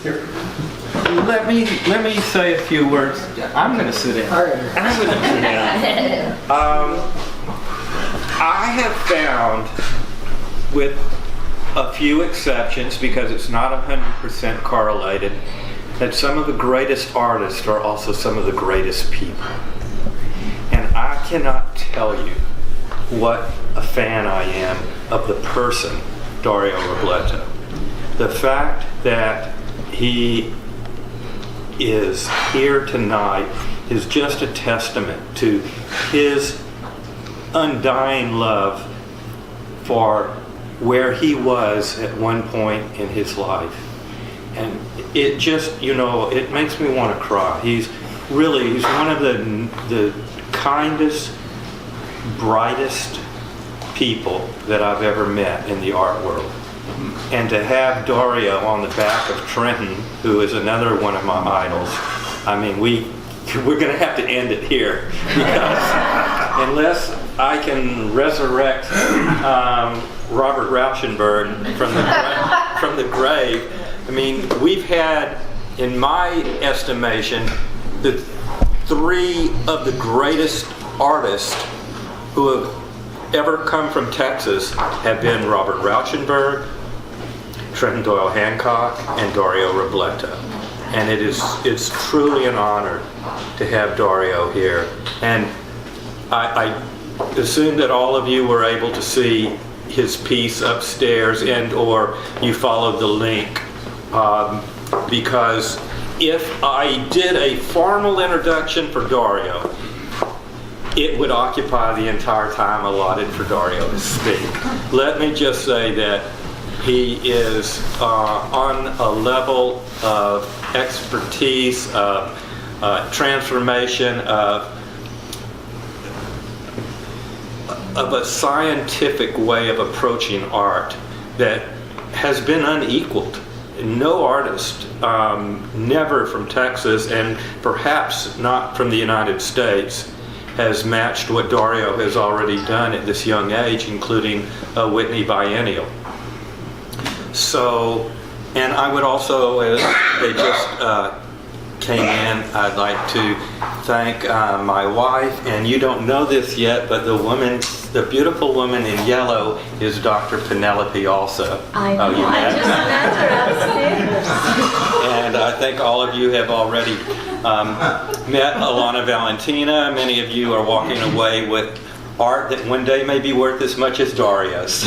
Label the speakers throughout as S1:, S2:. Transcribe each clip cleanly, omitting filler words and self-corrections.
S1: Let me say a few words. I'm going to sit down.
S2: All right.
S1: I'm going to sit down. I have found, with a few exceptions, because it's not 100% correlated, that some of the greatest artists are also some of the greatest people. And I cannot tell you what a fan I am of the person, Dario Robleto. The fact that he is here tonight is just a testament to his undying love for where he was at one point in his life. And it just, it makes me want to cry. He's one of the kindest, brightest people that I've ever met in the art world. And to have Dario on the back of Trenton, who is another one of my idols, I mean, we're going to have to end it here, because unless I can resurrect Robert Rauschenberg from the grave, I mean, we've had, in my estimation, the three of the greatest artists who have ever come from Texas have been Robert Rauschenberg, Trenton Doyle Hancock, and Dario Robleto. And it's truly an honor to have Dario here. And I assume that all of you were able to see his piece upstairs and or you followed the link, because if I did a formal introduction for Dario, it would occupy the entire time allotted for Dario to speak. Let me just say that he is on a level of expertise, of transformation, of a scientific way of approaching art that has been unequaled. No artist, never from Texas and perhaps not from the United States, has matched what Dario has already done at this young age, including a Whitney Biennial. So, and I would also, as they just came in, I'd like to thank my wife, and you don't know this yet, but the beautiful woman in yellow is Dr. Penelope also.
S3: I know,
S1: you
S3: I
S1: met?
S3: just met her upstairs.
S1: And I think all of you have already met Alana Valentina. Many of you are walking away with art that one day may be worth as much as Dario's.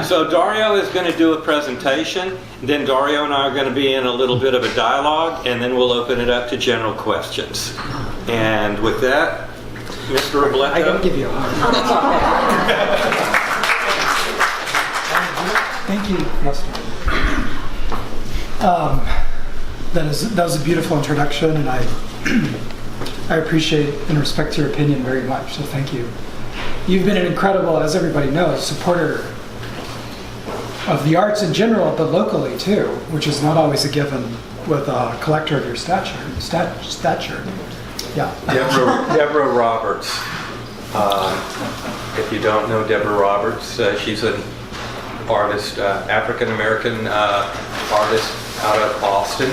S1: So Dario is going to do a presentation, then Dario and I are going to be in a little bit of a dialogue, and then we'll open it up to general questions. And with that, Mr. Robleto.
S2: I gotta give you a hug. Thank you, Lester. That was a beautiful introduction, and I appreciate and respect your opinion very much, so thank you. You've been an incredible, as everybody knows, supporter of the arts in general, but locally too, which is not always a given with a collector of your stature. Yeah.
S1: Deborah Roberts. If you don't know Deborah Roberts, she's an artist, African-American artist out of Austin,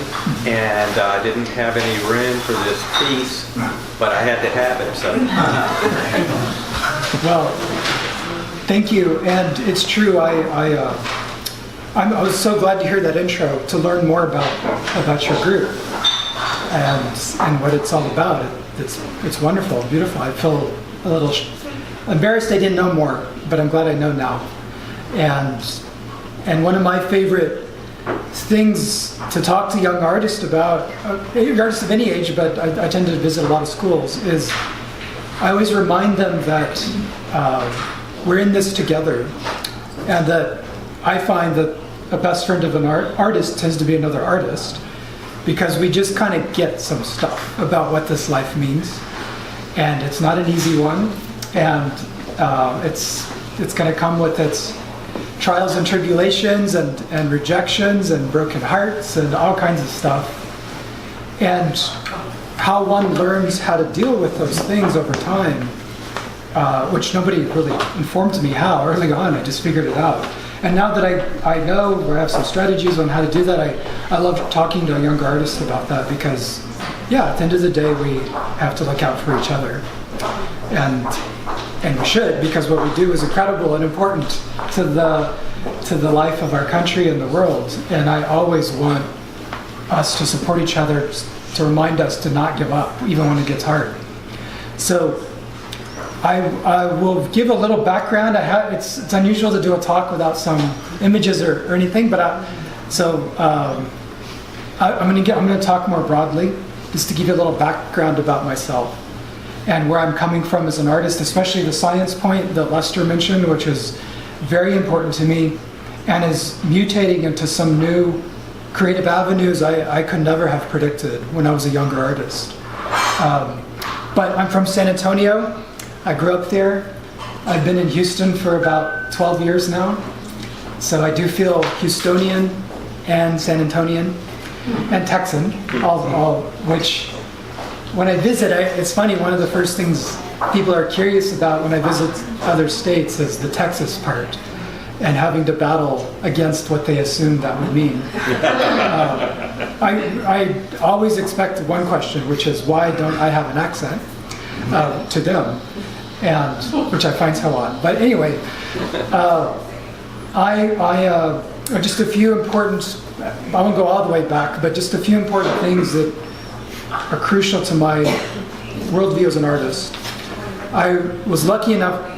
S1: and I didn't have any room for this piece, but I had to have it, so.
S2: Well, thank you, and it's true, I was so glad to hear that intro, to learn more about your group and what it's all about. It's wonderful, beautiful. I feel a little embarrassed I didn't know more, but I'm glad I know now. And one of my favorite things to talk to young artists about, artists of any age, but I tend to visit a lot of schools, is I always remind them that we're in this together, and that I find that a best friend of an artist tends to be another artist, because we just kind of get some stuff about what this life means, and it's not an easy one, and it's going to come with its trials and tribulations and rejections and broken hearts and all kinds of stuff. And how one learns how to deal with those things over time, which nobody really informed me how early on, I just figured it out. And now that I know, or I have some strategies on how to do that, I love talking to younger artists about that because, yeah, at the end of the day, we have to look out for each other. And we should, because what we do is incredible and important to the life of our country and the world. And I always want us to support each other, to remind us to not give up, even when it gets hard. So I will give a little background. It's unusual to do a talk without some images or anything, but I'm going to talk more broadly, just to give you a little background about myself and where I'm coming from as an artist, especially the science point that Lester mentioned, which is very important to me and is mutating into some new creative avenues I could never have predicted when I was a younger artist. But I'm from San Antonio. I grew up there. I've been in Houston for about 12 years now. So I do feel Houstonian and San Antonian and Texan, all which when I visit, it's funny, one of the first things people are curious about when I visit other states is the Texas part and having to battle against what they assume that would mean. I always expect one question, which is why don't I have an accent to them, and which I find so odd. But anyway, just a few important, I won't go all the way back, but just a few important things that are crucial to my worldview as an artist. I was lucky enough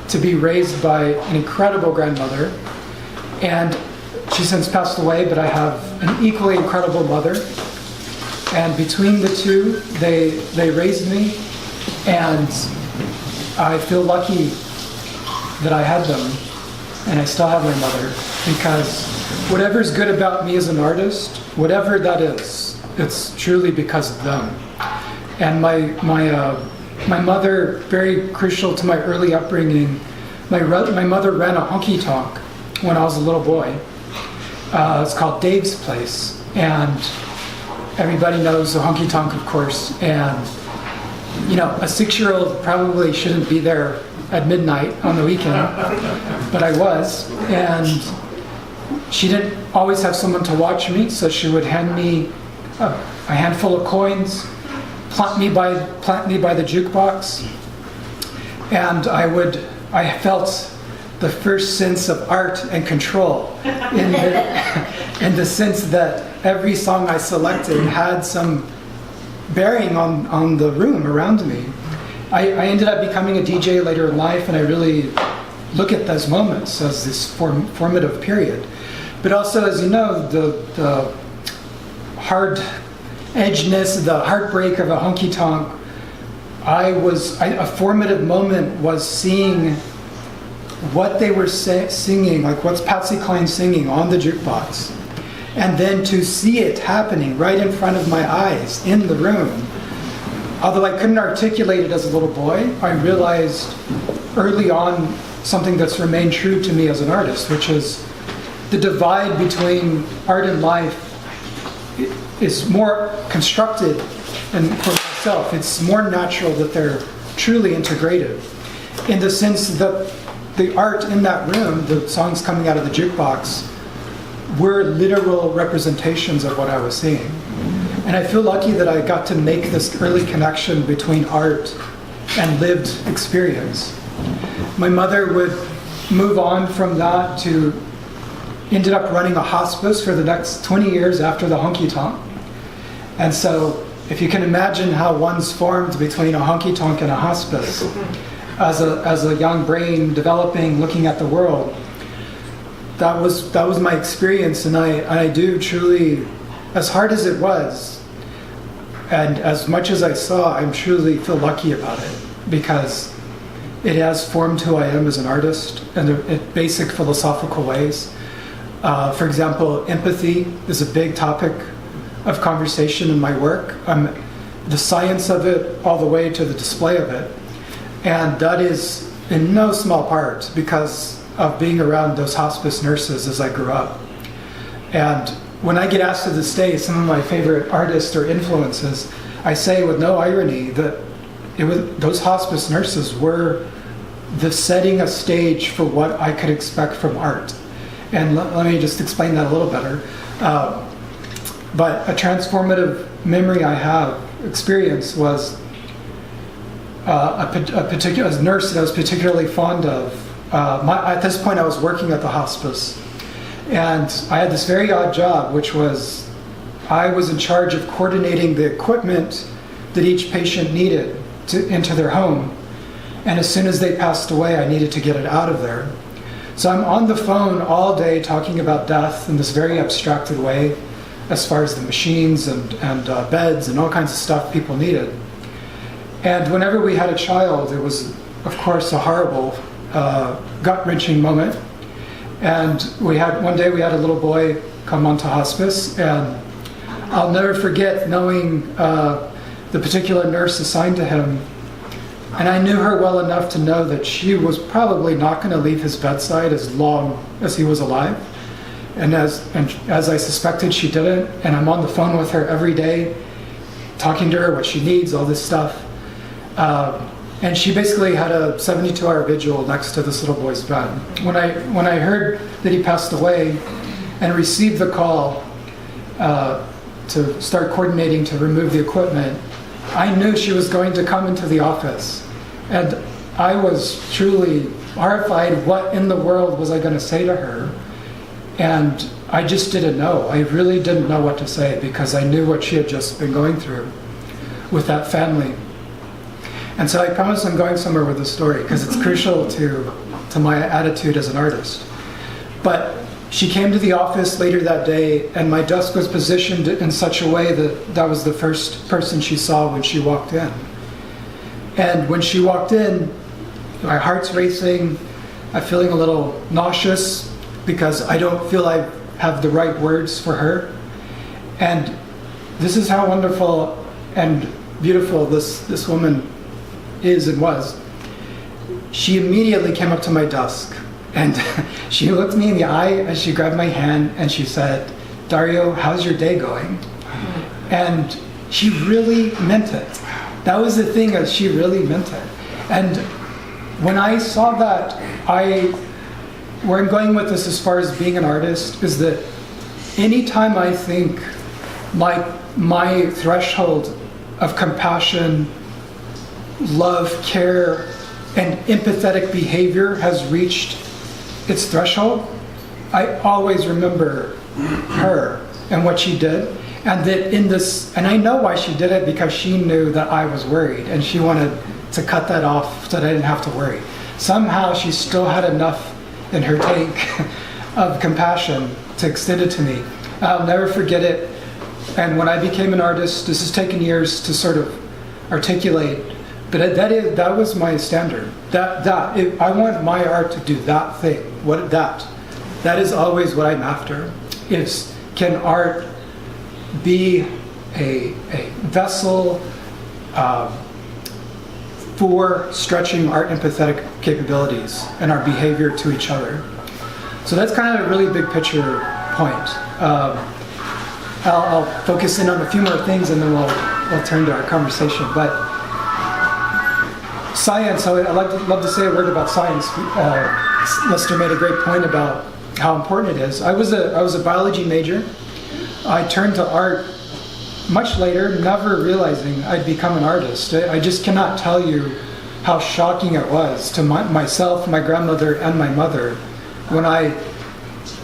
S2: to be raised by an incredible grandmother, and she's since passed away, but I have an equally incredible mother. And between the two, they raised me, and I feel lucky that I had them, and I still have my mother, because whatever's good about me as an artist, whatever that is, it's truly because of them. And my mother, very crucial to my early upbringing, my mother ran a honky-tonk when I was a little boy. It's called Dave's Place, and everybody knows the honky-tonk, of course, and you know, a 6-year-old probably shouldn't be there at midnight on the weekend, but I was, and she didn't always have someone to watch me, so she would hand me a handful of coins, plant me by the jukebox, and I felt the first sense of art and control in the sense that every song I selected had some bearing on the room around me. I ended up becoming a DJ later in life, and I really look at those moments as this formative period. But also, as you know, the hard edgeness, the heartbreak of a honky-tonk, a formative moment was seeing what they were singing, like what's Patsy Cline singing on the jukebox. And then to see it happening right in front of my eyes in the room. Although I couldn't articulate it as a little boy, I realized early on something that's remained true to me as an artist, which is the divide between art and life is more constructed, and for myself, it's more natural that they're truly integrated in the sense that the art in that room, the songs coming out of the jukebox, were literal representations of what I was seeing. And I feel lucky that I got to make this early connection between art and lived experience. My mother would move on from that to ended up running a hospice for the next 20 years after the honky-tonk. And so if you can imagine how one's formed between a honky-tonk and a hospice as a young brain developing, looking at the world, that was my experience. And I do truly, as hard as it was, and as much as I saw, I truly feel lucky about it, because it has formed who I am as an artist in basic philosophical ways. For example, empathy is a big topic of conversation in my work. The science of it all the way to the display of it. And that is in no small part because of being around those hospice nurses as I grew up. And when I get asked to this day some of my favorite artists or influences, I say with no irony that those hospice nurses were the setting a stage for what I could expect from art And let me just explain that a little better. But a transformative memory I have experienced was a particular nurse that I was particularly fond of. At this point, I was working at the hospice, and I had this very odd job, which was I was in charge of coordinating the equipment that each patient needed into their home, and as soon as they passed away, I needed to get it out of there. So I'm on the phone all day talking about death in this very abstracted way, as far as the machines and beds and all kinds of stuff people needed. And whenever we had a child, it was, of course, a horrible, gut-wrenching moment. And one day we had a little boy come onto hospice, and I'll never forget knowing the particular nurse assigned to him. And I knew her well enough to know that she was probably not going to leave his bedside as long as he was alive. And as I suspected, she didn't. And I'm on the phone with her every day, talking to her, what she needs, all this stuff. And she basically had a 72-hour vigil next to this little boy's bed. When I heard that he passed away and received the call to start coordinating to remove the equipment, I knew she was going to come into the office. And I was truly horrified. What in the world was I going to say to her? And I just didn't know. I really didn't know what to say, because I knew what she had just been going through with that family. And so I promise I'm going somewhere with this story, because it's crucial to my attitude as an artist. But she came to the office later that day, and my desk was positioned in such a way that that was the first person she saw when she walked in. And when she walked in, my heart's racing, I'm feeling a little nauseous, because I don't feel I have the right words for her. And this is how wonderful and beautiful this woman is and was. She immediately came up to my desk, and she looked me in the eye as she grabbed my hand, and she said, "Dario, how's your day going?" And she really meant it. That was the thing, that she really meant it. And when I saw that, where I'm going with this as far as being an artist is that anytime I think my threshold of compassion, love, care, and empathetic behavior has reached its threshold, I always remember her and what she did. And that and I know why she did it, because she knew that I was worried, and she wanted to cut that off so that I didn't have to worry. Somehow she still had enough in her tank of compassion to extend it to me. I'll never forget it. And when I became an artist, this has taken years to sort of articulate, but that was my standard. I want my art to do that thing. That is always what I'm after. Can art be a vessel for stretching our empathetic capabilities and our behavior to each other? So that's kind of a really big picture point. I'll focus in on a few more things, and then we'll turn to our conversation. But science, I'd love to say a word about science. Lester made a great point about how important it is. I was a biology major. I turned to art much later, never realizing I'd become an artist. I just cannot tell you how shocking it was to myself, my grandmother, and my mother when I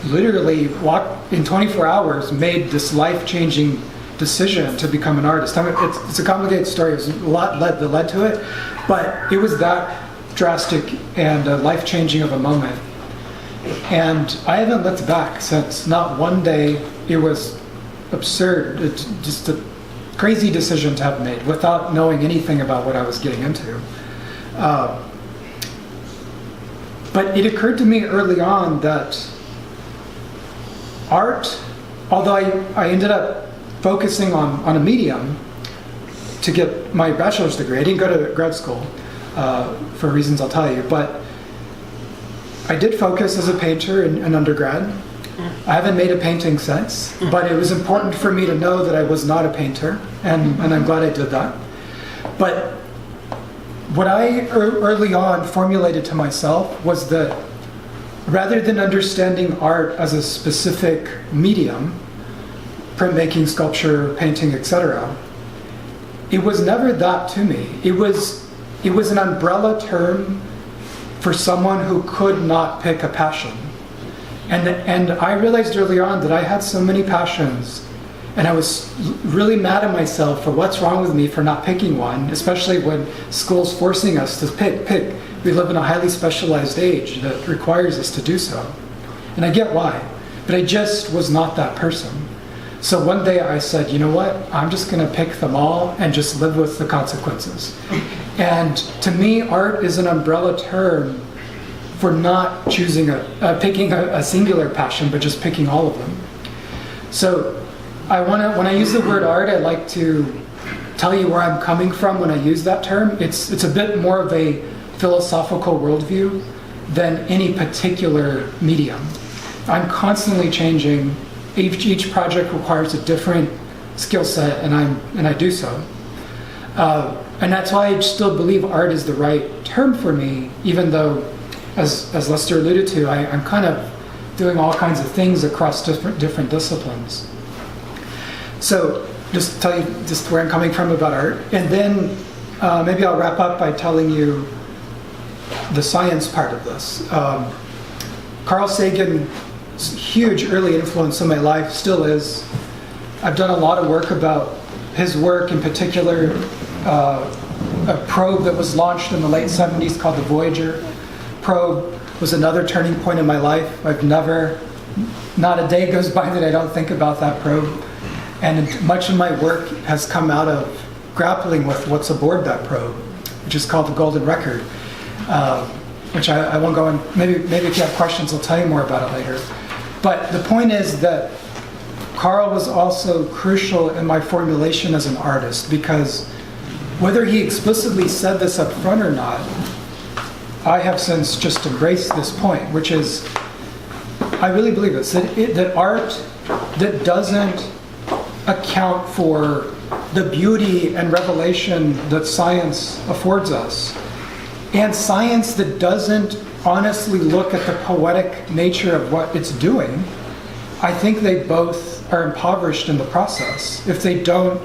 S2: literally walked in 24 hours, made this life-changing decision to become an artist. I mean, it's a complicated story. There's a lot that led to it, but it was that drastic and life-changing of a moment. And I haven't looked back since. Not one day. It was absurd. It's just a crazy decision to have made without knowing anything about what I was getting into. But it occurred to me early on that art, although I ended up focusing on a medium to get my bachelor's degree. I didn't go to grad school for reasons I'll tell you, but I did focus as a painter in undergrad. I haven't made a painting since, but it was important for me to know that I was not a painter, and I'm glad I did that. But what I early on formulated to myself was that rather than understanding art as a specific medium, printmaking, sculpture, painting, etc., it was never that to me. It was an umbrella term for someone who could not pick a passion. And I realized early on that I had so many passions, and I was really mad at myself for what's wrong with me for not picking one, especially when school's forcing us to pick. We live in a highly specialized age that requires us to do so. And I get why, but I just was not that person. So one day I said, you know what, I'm just gonna pick them all and just live with the consequences. And to me, art is an umbrella term for not choosing picking a singular passion, but just picking all of them. So when I use the word art, I like to tell you where I'm coming from when I use that term. It's a bit more of a philosophical worldview than any particular medium. I'm constantly changing. Each project requires a different skill set, and I do so. And that's why I still believe art is the right term for me, even though, as Lester alluded to, I'm kind of doing all kinds of things across different disciplines. So just tell you just where I'm coming from about art, and then maybe I'll wrap up by telling you the science part of this. Carl Sagan's huge early influence in my life, still is. I've done a lot of work about his work, in particular a probe that was launched in the late 70s called the Voyager probe was another turning point in my life. Not a day goes by that I don't think about that probe. And much of my work has come out of grappling with what's aboard that probe, which is called the Golden Record, which I won't go in. Maybe if you have questions, I'll tell you more about it later. But the point is that Carl was also crucial in my formulation as an artist, because whether he explicitly said this up front or not, I have since just embraced this point, which is, I really believe this, that art that doesn't account for the beauty and revelation that science affords us, and science that doesn't honestly look at the poetic nature of what it's doing, I think they both are impoverished in the process if they don't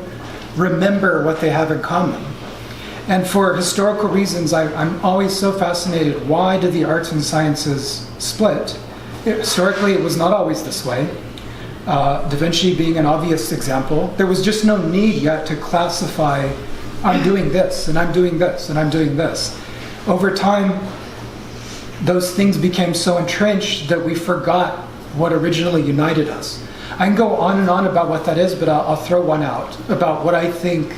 S2: remember what they have in common. And for historical reasons, I'm always so fascinated. Why did the arts and sciences split? Historically, it was not always this way. Da Vinci being an obvious example. There was just no need yet to classify, I'm doing this, and I'm doing this, and I'm doing this. Over time, those things became so entrenched that we forgot what originally united us. I can go on and on about what that is, but I'll throw one out about what I think.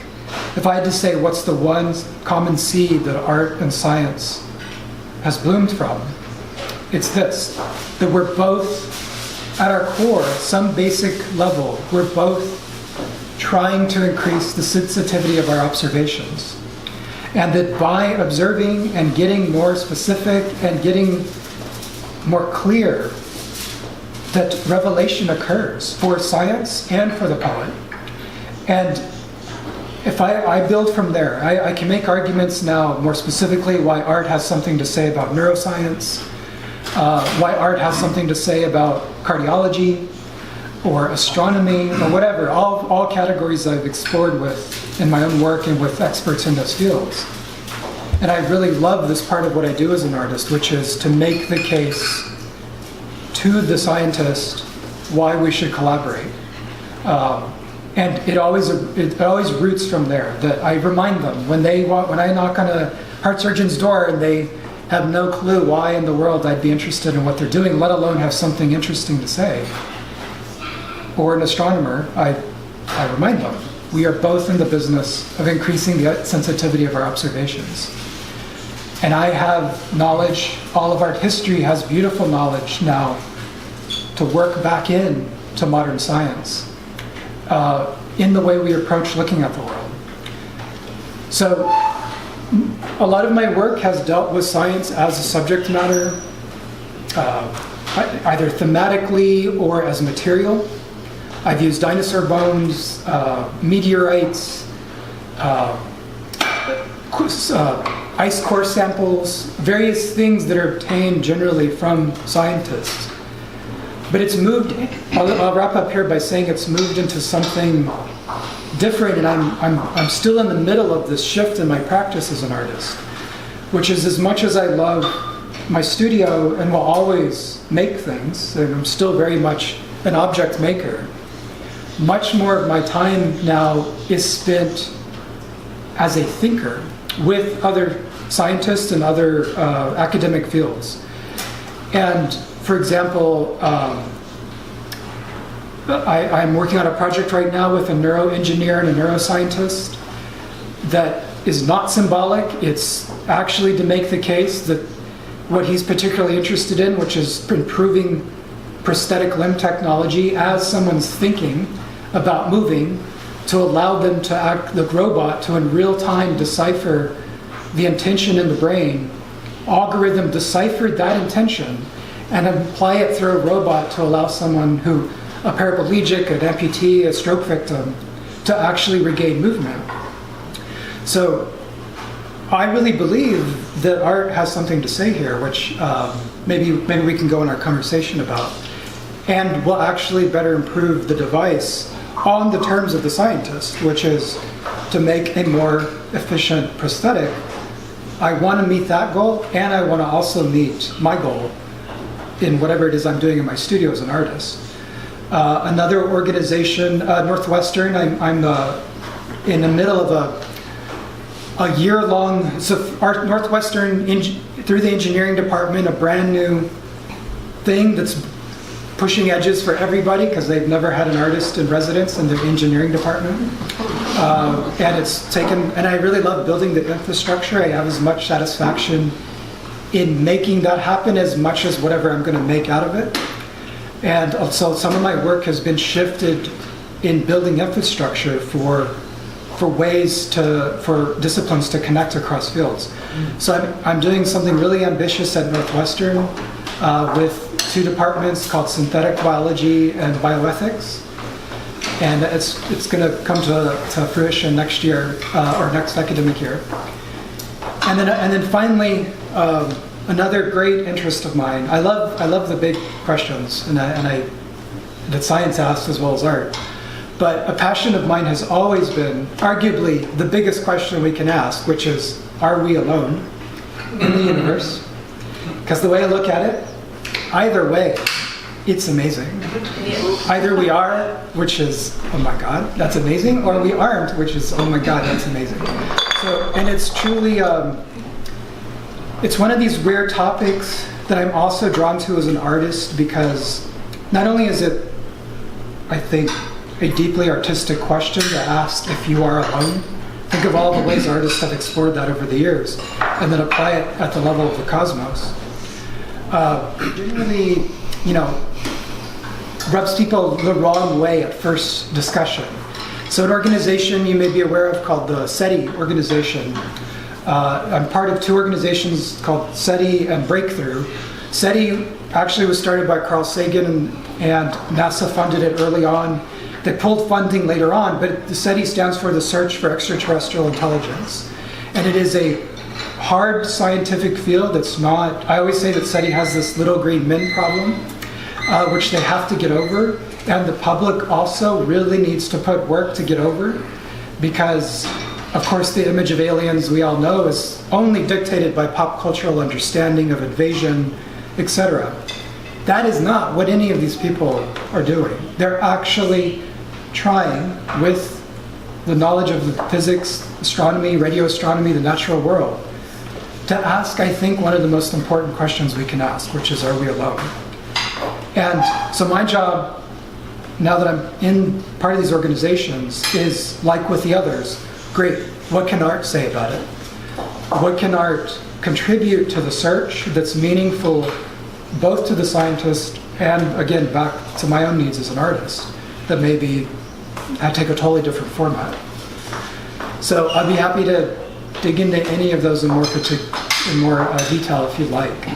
S2: If I had to say what's the one common seed that art and science has bloomed from, it's this, that we're both, at our core, some basic level, we're both trying to increase the sensitivity of our observations. And that by observing and getting more specific and getting more clear, that revelation occurs for science and for the poet. And if I build from there, I can make arguments now more specifically why art has something to say about neuroscience, why art has something to say about cardiology or astronomy or whatever, all categories I've explored with in my own work and with experts in those fields. And I really love this part of what I do as an artist, which is to make the case to the scientist why we should collaborate. And it always roots from there, that I remind them when I knock on a heart surgeon's door and they have no clue why in the world I'd be interested in what they're doing, let alone have something interesting to say. Or an astronomer, I remind them, we are both in the business of increasing the sensitivity of our observations. And I have knowledge, all of art history has beautiful knowledge now to work back in to modern science in the way we approach looking at the world. So a lot of my work has dealt with science as a subject matter, either thematically or as material. I've used dinosaur bones, meteorites, ice core samples, various things that are obtained generally from scientists. But it's moved, I'll wrap up here by saying it's moved into something different, and I'm still in the middle of this shift in my practice as an artist, which is, as much as I love my studio and will always make things, and I'm still very much an object maker, much more of my time now is spent as a thinker with other scientists and other academic fields. And for example, I'm working on a project right now with a neuroengineer and a neuroscientist that is not symbolic. It's actually to make the case that what he's particularly interested in, which is improving prosthetic limb technology as someone's thinking about moving, to allow them to act, the robot, to in real time decipher the intention in the brain, algorithm decipher that intention, and apply it through a robot to allow someone who, a paraplegic, an amputee, a stroke victim, to actually regain movement. So I really believe that art has something to say here, which maybe we can go in our conversation about, and will actually better improve the device on the terms of the scientist, which is to make a more efficient prosthetic. I want to meet that goal, and I want to also meet my goal in whatever it is I'm doing in my studio as an artist. Another organization, Northwestern, I'm in the middle of a year-long, so our Northwestern, through the engineering department, a brand new thing that's pushing edges for everybody, because they've never had an artist in residence in the engineering department. And it's taken, and I really love building the infrastructure. I have as much satisfaction in making that happen as much as whatever I'm going to make out of it. And so some of my work has been shifted in building infrastructure for ways for disciplines to connect across fields. So I'm doing something really ambitious at Northwestern with two departments called synthetic biology and bioethics. And it's going to come to fruition next year, or next academic year. And then finally, another great interest of mine. I love the big questions, and that science asks as well as art. But a passion of mine has always been, arguably, the biggest question we can ask, which is, are we alone in the universe? Because the way I look at it, either way, it's amazing. Either we are, which is, oh my God, that's amazing, or we aren't, which is, oh my God, that's amazing. So, and it's truly, it's one of these rare topics that I'm also drawn to as an artist, because not only is it, I think, a deeply artistic question to ask if you are alone. Think of all the ways artists have explored that over the years, and then apply it at the level of the cosmos. Generally, rubs people the wrong way at first discussion. So an organization you may be aware of called the SETI organization. I'm part of two organizations called SETI and Breakthrough. SETI actually was started by Carl Sagan, and NASA funded it early on. They pulled funding later on, but the SETI stands for the Search for Extraterrestrial Intelligence. And it is a hard scientific field that's not, I always say that SETI has this little green men problem, which they have to get over. And the public also really needs to put work to get over, because of course the image of aliens, we all know, is only dictated by pop cultural understanding of invasion, etc. That is not what any of these people are doing. They're actually trying, with the knowledge of the physics, astronomy, radio astronomy, the natural world, to ask, I think, one of the most important questions we can ask, which is, are we alone? And so my job, now that I'm in part of these organizations, is like with the others, great, what can art say about it? What can art contribute to the search that's meaningful both to the scientist and, again, back to my own needs as an artist, that maybe I take a totally different format. So I'd be happy to dig into any of those in more detail if you'd like.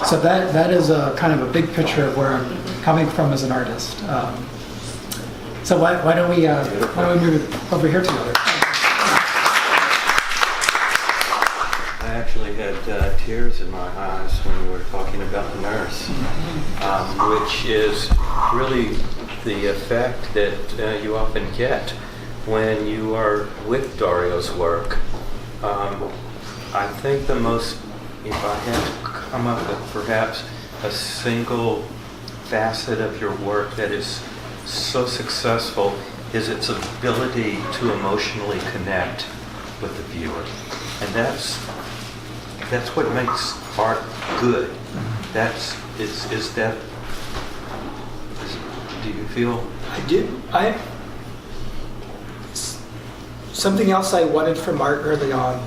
S2: So that is a kind of a big picture of where I'm coming from as an artist. So why don't we move over here together?
S1: actually had tears in my eyes when you were talking about the nurse, which is really the effect that you often get when you are with Dario's work. I think the most, if I had to come up with perhaps a single facet of your work that is so successful, is its ability to emotionally connect with the viewer. And that's what makes art good. Do you feel?
S2: I do. Something else I wanted from art early on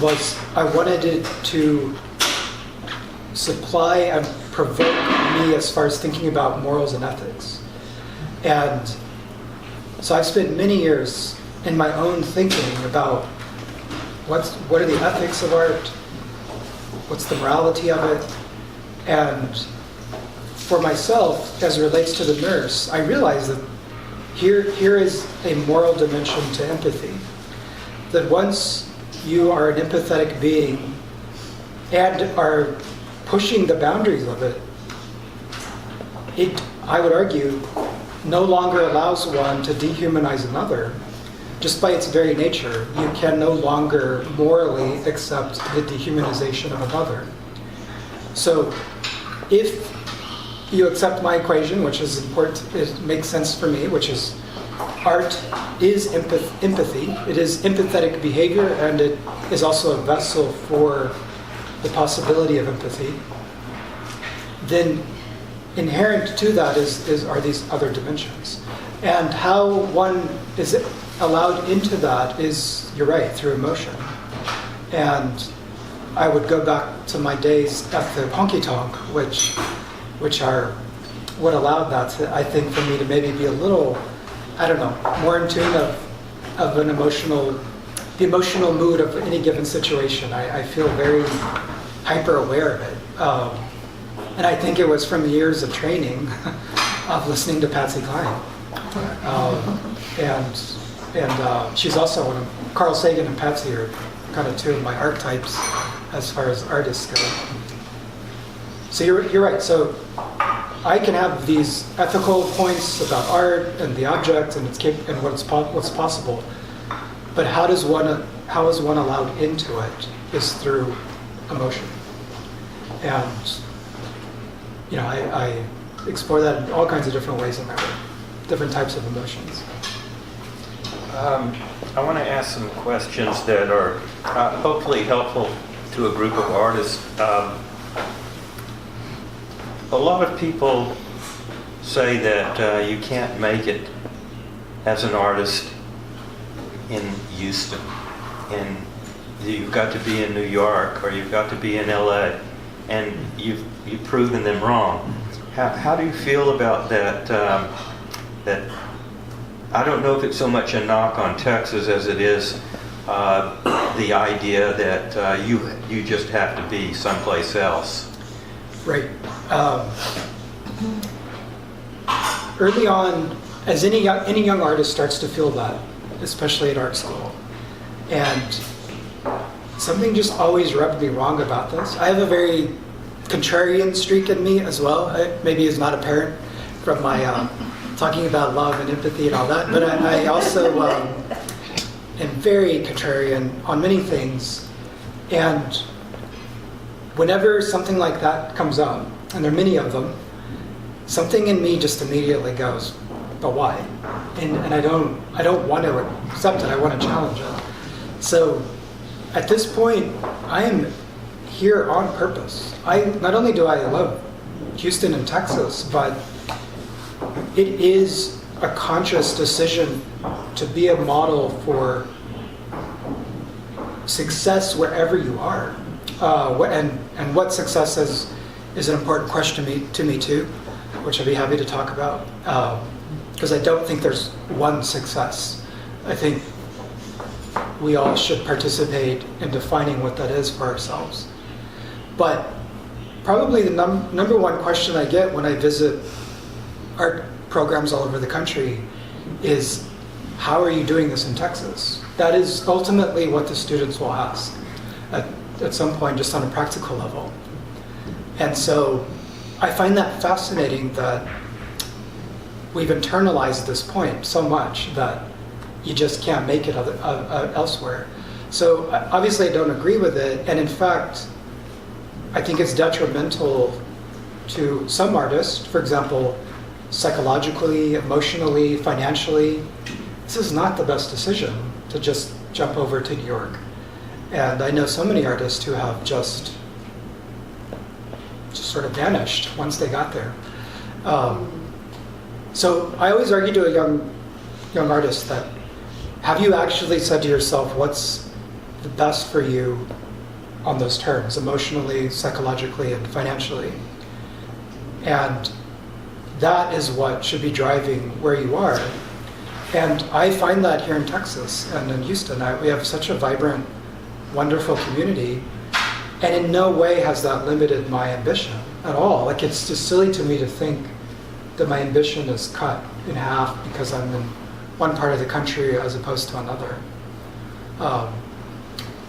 S2: was I wanted it to supply and provoke me as far as thinking about morals and ethics. And so I've spent many years in my own thinking about what are the ethics of art, what's the morality of it, and for myself, as it relates to the nurse, I realized that here is a moral dimension to empathy. That once you are an empathetic being and are pushing the boundaries of it, I would argue, no longer allows one to dehumanize another. Just by its very nature, you can no longer morally accept the dehumanization of another. So if you accept my equation, which is important, it makes sense for me, which is art is empathy, it is empathetic behavior, and it is also a vessel for the possibility of empathy, then inherent to that are these other dimensions. And how one is allowed into that is, you're right, through emotion. And I would go back to my days at the honky tonk, which are what allowed that to, I think, for me to maybe be a little, I don't know, more in tune of the emotional mood of any given situation. I feel very hyper aware of it. And I think it was from years of training of listening to Patsy Cline. And she's also one of, Carl Sagan and Patsy are kind of two of my archetypes as far as artists go. So you're right. So I can have these ethical points about art and the object and what's possible, but how is one allowed into it is through emotion. And I explore that in all kinds of different ways in my work, different types of emotions.
S1: I want to ask some questions that are hopefully helpful to a group of artists. A lot of people say that you can't make it as an artist in Houston, and you've got to be in New York or you've got to be in LA, and you've proven them wrong. How do you feel about that? That I don't know if it's so much a knock on Texas as it is the idea that you just have to be someplace else.
S2: Right. Early on, as any young artist starts to feel that, especially at art school, and something just always rubbed me wrong about this. I have a very contrarian streak in me as well. Maybe it's not apparent from my talking about love and empathy and all that, but I also am very contrarian on many things. And whenever something like that comes up, and there are many of them, something in me just immediately goes, but why? And I don't want to accept it. I want to challenge it. So at this point, I am here on purpose. Not only do I love Houston and Texas, but it is a conscious decision to be a model for success wherever you are. And what success is an important question to me too, which I'd be happy to talk about. Because I don't think there's one success. I think we all should participate in defining what that is for ourselves. But probably the number one question I get when I visit art programs all over the country is, how are you doing this in Texas? That is ultimately what the students will ask. at some point just on a practical level. And so I find that fascinating that we've internalized this point so much that you just can't make it elsewhere. So obviously I don't agree with it, and in fact, I think it's detrimental to some artists, for example, psychologically, emotionally, financially. This is not the best decision to just jump over to New York. And I know so many artists who have just sort of vanished once they got there. So I always argue to a young artist that, have you actually said to yourself what's the best for you on those terms, emotionally, psychologically, and financially? And that is what should be driving where you are. And I find that here in Texas and in Houston. We have such a vibrant, wonderful community, and in no way has that limited my ambition at all. Like, it's just silly to me to think that my ambition is cut in half because I'm in one part of the country as opposed to another.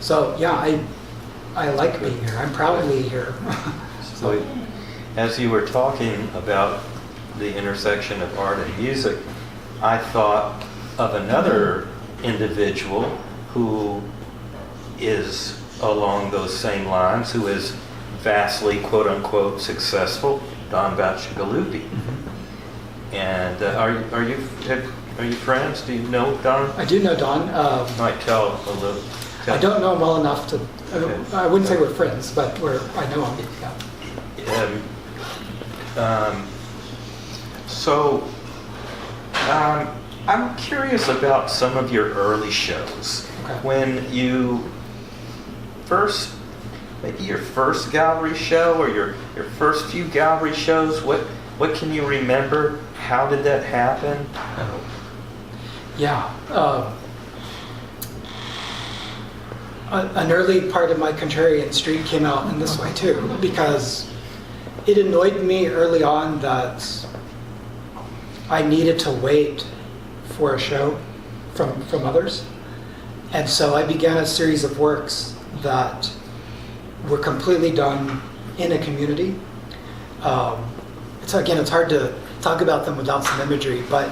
S2: So yeah, I like being here. I'm proudly here.
S1: So, as you were talking about the intersection of art and music, I thought of another individual who is along those same lines, who is vastly, quote unquote, successful, Don Bacigalupi. And are you friends? Do you know Don?
S2: I do know Don.
S1: Might tell a little.
S2: I don't know him well enough to.
S1: Okay.
S2: I wouldn't say we're friends, but I know him. Yeah.
S1: So, I'm curious about some of your early shows.
S2: Okay.
S1: When you maybe your first gallery show or your first few gallery shows, what can you remember? How did that happen?
S2: Yeah. An early part of my contrarian streak came out in this way too, because it annoyed me early on that I needed to wait for a show from others. And so I began a series of works that were completely done in a community. It's hard to talk about them without some imagery, but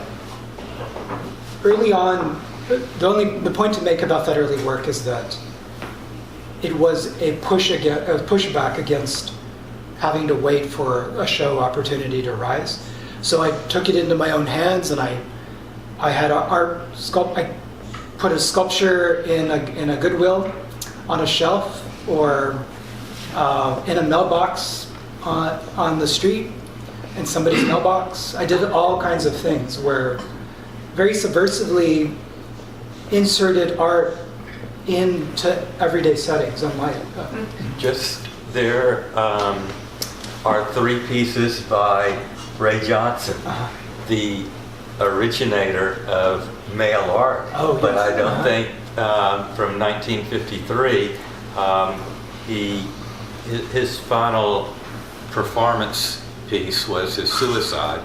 S2: early on, the point to make about that early work is that it was a pushback against having to wait for a show opportunity to rise. So I took it into my own hands, and I had I put a sculpture in a Goodwill on a shelf, or in a mailbox on the street, in somebody's mailbox. I did all kinds of things where very subversively inserted art into everyday settings on my
S1: Just there are 3 pieces by Ray Johnson, the originator of mail art.
S2: Oh, yes.
S1: But I don't think from 1953 his final performance piece was his suicide.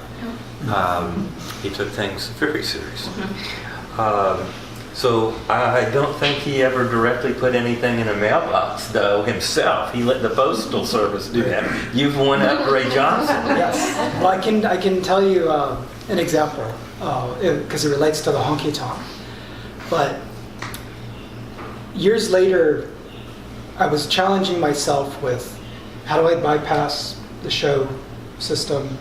S1: He took things very seriously. So I don't think he ever directly put anything in a mailbox, though, himself. He let the postal service do that. You've won up Ray Johnson.
S2: Yes. Well, I can tell you an example because it relates to the honky tonk. But years later, I was challenging myself with how do I bypass the show system,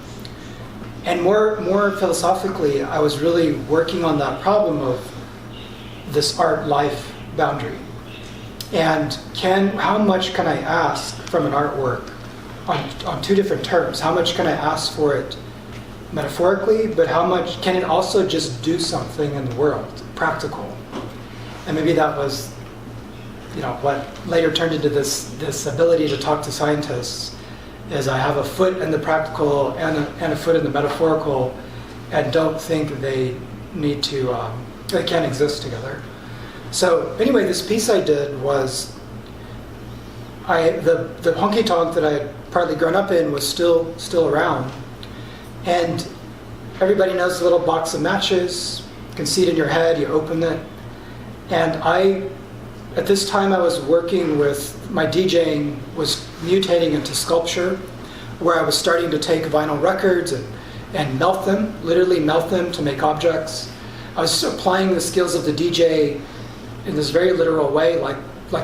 S2: and more philosophically, I was really working on that problem of this art-life boundary. And how much can I ask from an artwork on 2 different terms? How much can I ask for it metaphorically, but how much can it also just do something in the world, practical? And maybe that was, what later turned into this ability to talk to scientists, is I have a foot in the practical and a foot in the metaphorical, and don't think they need to, they can't exist together. So anyway, this piece I did was, the honky tonk that I had partly grown up in was still around, and everybody knows the little box of matches. You can see it in your head. You open it, and I at this time I was working with, my DJing was mutating into sculpture, where I was starting to take vinyl records and melt them, literally melt them to make objects. I was applying the skills of the DJ in this very literal way, like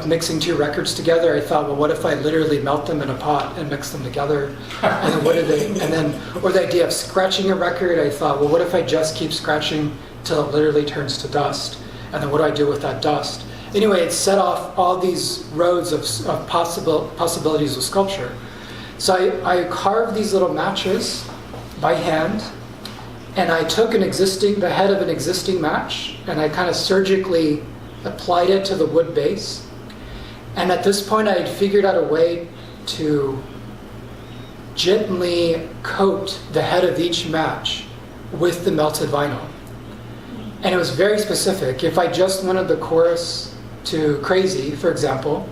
S2: mixing two records together. I thought, well, what if I literally melt them in a pot and mix them together? And then what do they? And then, or the idea of scratching a record. I thought, well, what if I just keep scratching till it literally turns to dust? And then what do I do with that dust? Anyway, it set off all these roads of possibilities of sculpture. So I carved these little matches by hand, and I took the head of an existing match, and I kind of surgically applied it to the wood base. And at this point, I had figured out a way to gently coat the head of each match with the melted vinyl. And it was very specific. If I just wanted the chorus to Crazy, for example,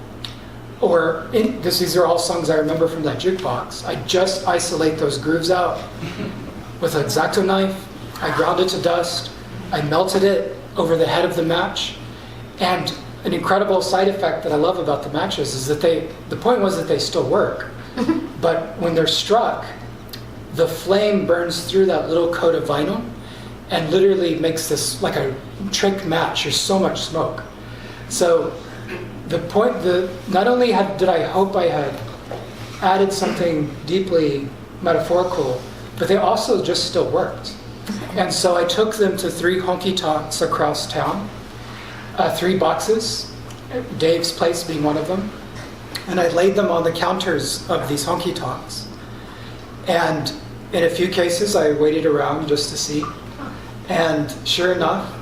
S2: or these are all songs I remember from that jukebox, I just isolate those grooves out with an X-Acto knife. I ground it to dust. I melted it over the head of the match. And an incredible side effect that I love about the matches is that the point was that they still work. But when they're struck, the flame burns through that little coat of vinyl and literally makes this like a trick match. There's so much smoke. So not only did I hope I had added something deeply metaphorical, but they also just still worked. And so I took them to 3 honky-tonks across town, 3 boxes, Dave's place being one of them, and I laid them on the counters of these honky-tonks. And in a few cases, I waited around just to see. And sure enough,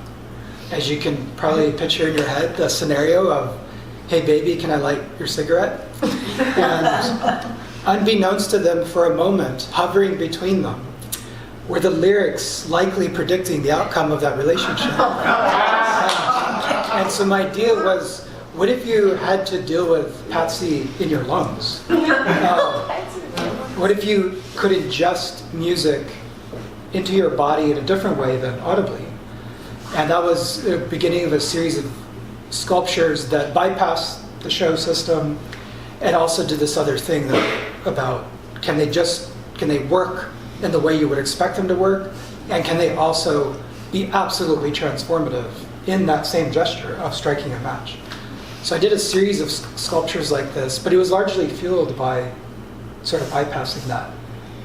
S2: as you can probably picture in your head, the scenario of, hey baby, can I light your cigarette? And unbeknownst to them for a moment, hovering between them, were the lyrics likely predicting the outcome of that relationship. And so my idea was, what if you had to deal with Patsy in your lungs? What if you could ingest music into your body in a different way than audibly? And that was the beginning of a series of sculptures that bypassed the show system and also did this other thing about can they work in the way you would expect them to work, and can they also be absolutely transformative in that same gesture of striking a match? So I did a series of sculptures like this, but it was largely fueled by sort of bypassing that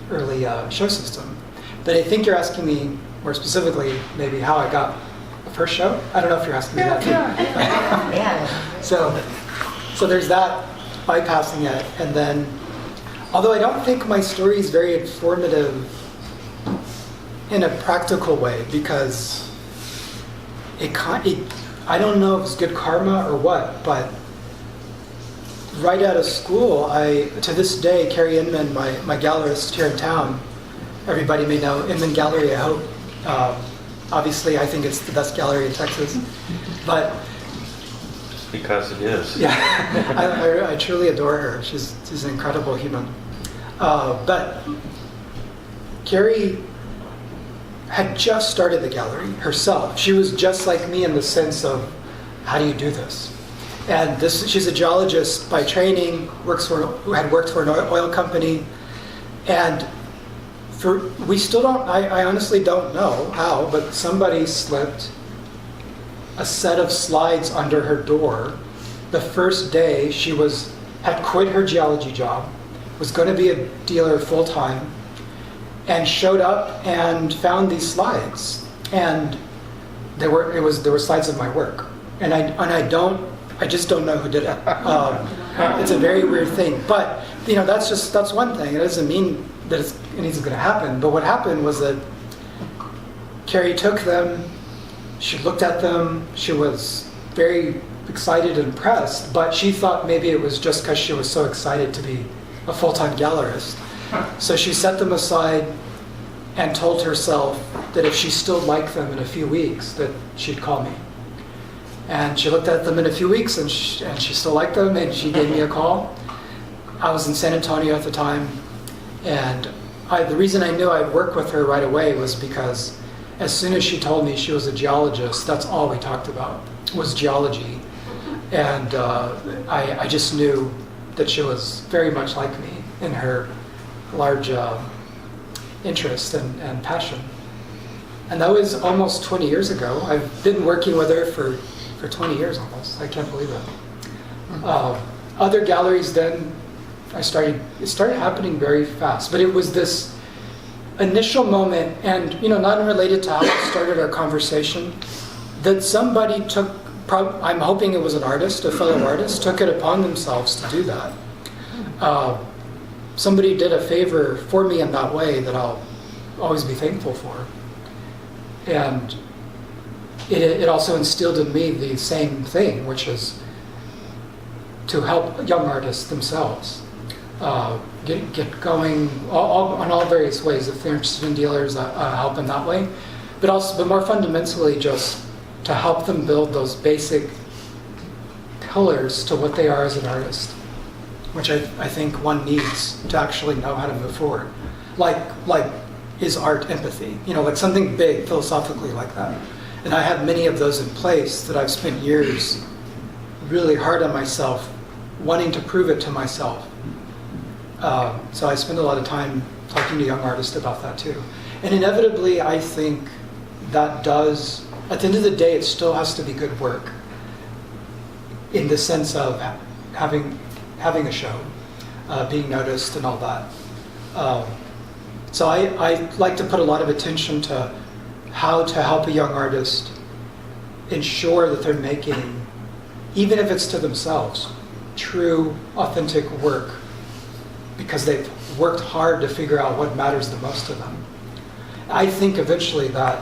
S2: early show system. But I think you're asking me more specifically maybe how I got the first show. I don't know if you're asking me that too.
S3: Yeah.
S2: So there's that, bypassing it, and then, although I don't think my story is very informative in a practical way, because I don't know if it's good karma or what, but right out of school, to this day, Carrie Inman, my gallerist here in town, everybody may know Inman Gallery, I hope. Obviously, I think it's the best gallery in Texas, but
S1: Because it is.
S2: yeah, I truly adore her. She's an incredible human. But Carrie had just started the gallery herself. She was just like me in the sense of, how do you do this? And she's a geologist by training, had worked for an oil company, and we still don't, I honestly don't know how, but somebody slipped a set of slides under her door the first day she had quit her geology job, was going to be a dealer full-time, and showed up and found these slides. And there were slides of my work. And I just don't know who did it. It's a very weird thing. But that's one thing. It doesn't mean that anything's going to happen. But what happened was that Carrie took them, she looked at them, she was very excited and impressed, but she thought maybe it was just because she was so excited to be a full-time gallerist. So she set them aside and told herself that if she still liked them in a few weeks, that she'd call me. And she looked at them in a few weeks, and she still liked them, and she gave me a call. I was in San Antonio at the time, and the reason I knew I'd work with her right away was because as soon as she told me she was a geologist, that's all we talked about, was geology. And I just knew that she was very much like me in her large interest and passion. And that was almost 20 years ago. I've been working with her for 20 years almost. I can't believe it. Other galleries then, it started happening very fast. But it was this initial moment, and not unrelated to how we started our conversation, that somebody took, I'm hoping it was an artist, a fellow artist, took it upon themselves to do that. Somebody did a favor for me in that way that I'll always be thankful for. And it also instilled in me the same thing, which is to help young artists themselves get going on all various ways. If they're interested in dealers, help them that way. But more fundamentally, just to help them build those basic pillars to what they are as an artist, which I think one needs to actually know how to move forward. Like is art empathy? Like something big philosophically like that. And I have many of those in place that I've spent years really hard on myself, wanting to prove it to myself. So I spend a lot of time talking to young artists about that too. And inevitably, I think that does, at the end of the day, it still has to be good work in the sense of having a show, being noticed and all that. So I like to put a lot of attention to how to help a young artist ensure that they're making, even if it's to themselves, true, authentic work, because they've worked hard to figure out what matters the most to them. I think eventually that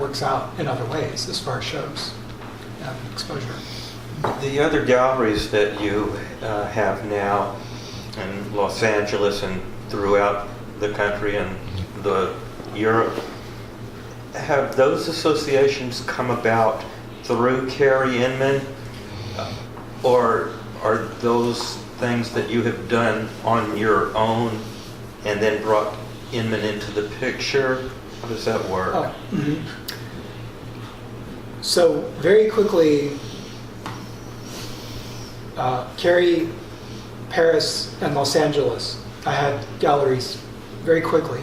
S2: works out in other ways as far as shows and exposure.
S1: The other galleries that you have now in Los Angeles and throughout the country and Europe, have those associations come about through Carrie Inman, or are those things that you have done on your own and then brought Inman into the picture? How does that work?
S2: Oh, mm-hmm. So very quickly, Carrie, Paris, and Los Angeles, I had galleries very quickly.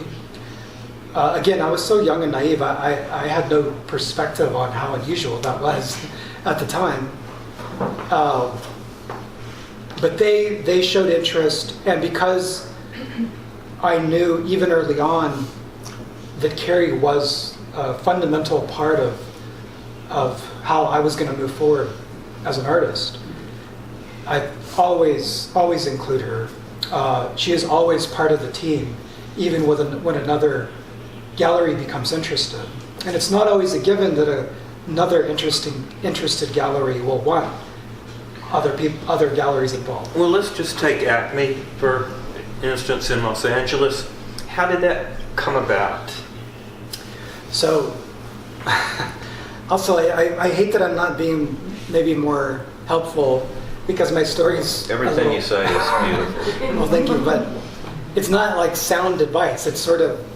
S2: Again, I was so young and naive, I had no perspective on how unusual that was at the time. But they showed interest, and because I knew even early on that Carrie was a fundamental part of how I was going to move forward as an artist, I always include her. She is always part of the team, even when another gallery becomes interested. And it's not always a given that another interested gallery will want other galleries involved.
S1: Well, let's just take Acme, for instance, in Los Angeles. How did that come about?
S2: So, also, I hate that I'm not being maybe more helpful, because my story's
S1: Everything you say is beautiful.
S2: Well, thank you, but it's not like sound advice. It's sort of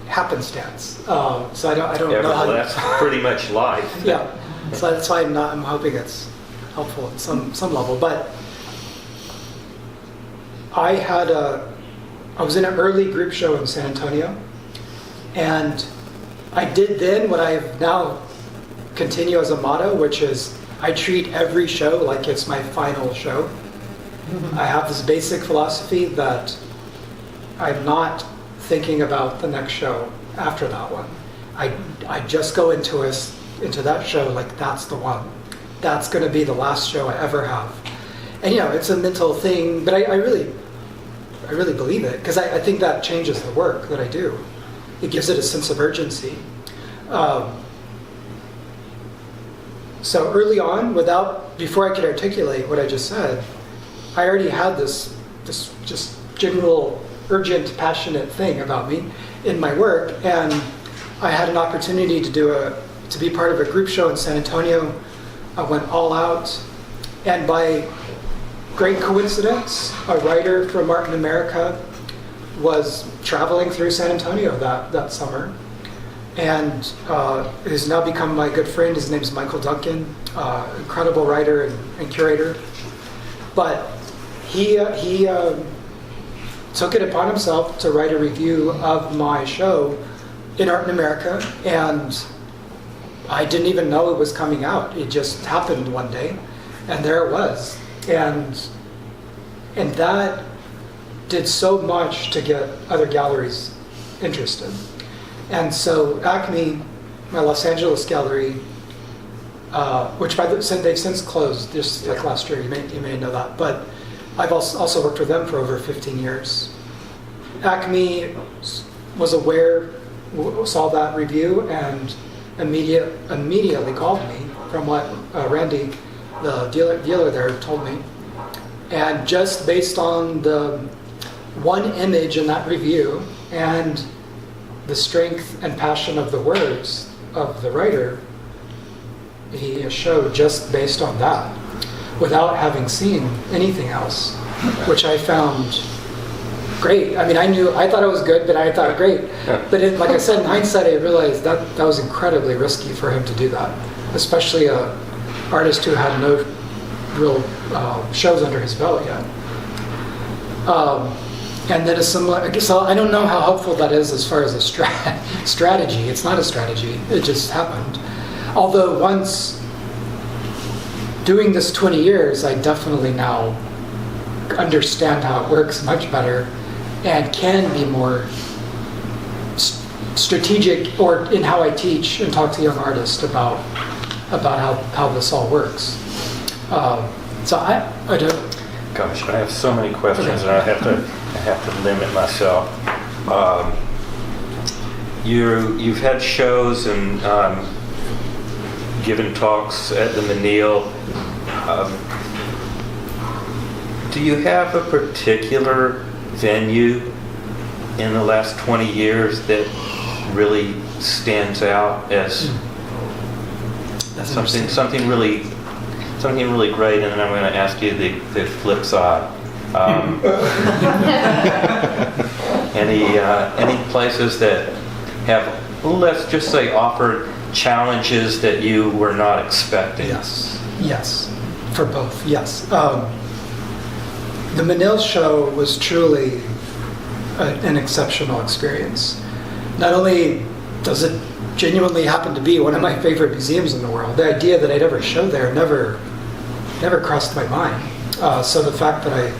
S2: happenstance. So I don't know how.
S1: That's pretty much life.
S2: Yeah. So that's why I'm hoping it's helpful at some level. But I was in an early group show in San Antonio, and I did then what I have now continue as a motto, which is I treat every show like it's my final show. I have this basic philosophy that I'm not thinking about the next show after that one. I just go into that show like that's the one. That's going to be the last show I ever have. And it's a mental thing, but I really believe it, because I think that changes the work that I do. It gives it a sense of urgency. So early on, before I could articulate what I just said, I already had this just general, urgent, passionate thing about me in my work, and I had an opportunity to be part of a group show in San Antonio. I went all out, and by great coincidence, a writer from Art in America was traveling through San Antonio that summer, and who's now become my good friend. His name is Michael Duncan, incredible writer and curator. But he took it upon himself to write a review of my show in Art in America, and I didn't even know it was coming out. It just happened one day, and there it was. And that did so much to get other galleries interested. And so Acme, my Los Angeles gallery, which they've since closed, just like last year, you may know that, but I've also worked with them for over 15 years. Acme was aware, saw that review, and immediately called me from what Randy, the dealer there, told me. And just based on the one image in that review and the strength and passion of the words of the writer, he showed just based on that, without having seen anything else, which I found great. I mean, I thought it was good, but I thought great. But like I said, in hindsight, I realized that was incredibly risky for him to do that, especially an artist who had no real shows under his belt yet. And then so I don't know how helpful that is as far as a strategy. It's not a strategy. It just happened. Although once doing this 20 years, I definitely now understand how it works much better and can be more strategic or in how I teach and talk to young artists about how this all works. So I don't.
S1: Gosh, I have so many questions, and I have to limit myself. You've had shows and given talks at the Menil. Do you have a particular venue in the last 20 years that really stands out as something really great? And then I'm going to ask you the flip side. Any places that have, let's just say, offered challenges that you were not expecting?
S2: Yes, for both. Yes. The Menil show was truly an exceptional experience. Not only does it genuinely happen to be one of my favorite museums in the world, the idea that I'd ever show there never crossed my mind. So the fact that I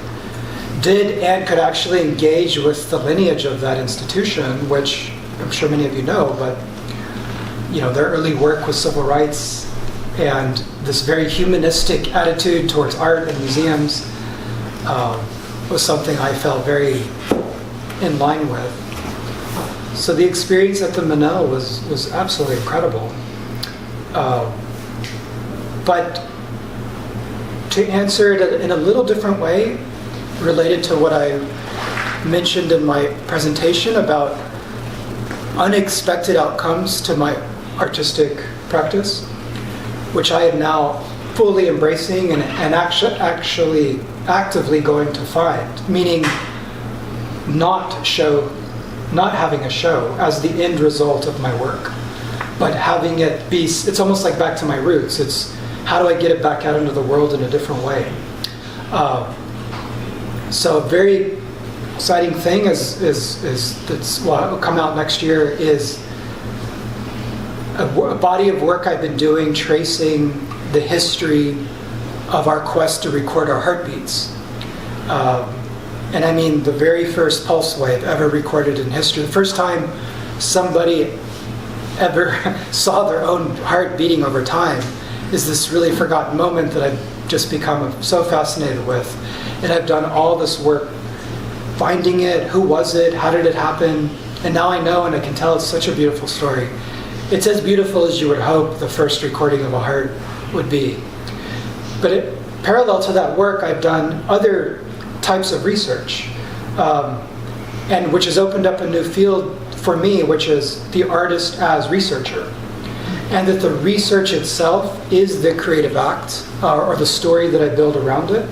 S2: did and could actually engage with the lineage of that institution, which I'm sure many of you know, but their early work with civil rights and this very humanistic attitude towards art and museums was something I felt very in line with. So the experience at the Menil was absolutely incredible. But to answer it in a little different way, related to what I mentioned in my presentation about unexpected outcomes to my artistic practice, which I am now fully embracing and actually actively going to find, meaning not having a show as the end result of my work, but having it be, it's almost like back to my roots. It's how do I get it back out into the world in a different way? So a very exciting thing that's will come out next year is a body of work I've been doing tracing the history of our quest to record our heartbeats. And I mean the very first pulse wave ever recorded in history. The first time somebody ever saw their own heart beating over time is this really forgotten moment that I've just become so fascinated with. And I've done all this work finding it, who was it, how did it happen, and now I know and I can tell it's such a beautiful story. It's as beautiful as you would hope the first recording of a heart would be. But parallel to that work, I've done other types of research, and which has opened up a new field for me, which is the artist as researcher. And that the research itself is the creative act, or the story that I build around it.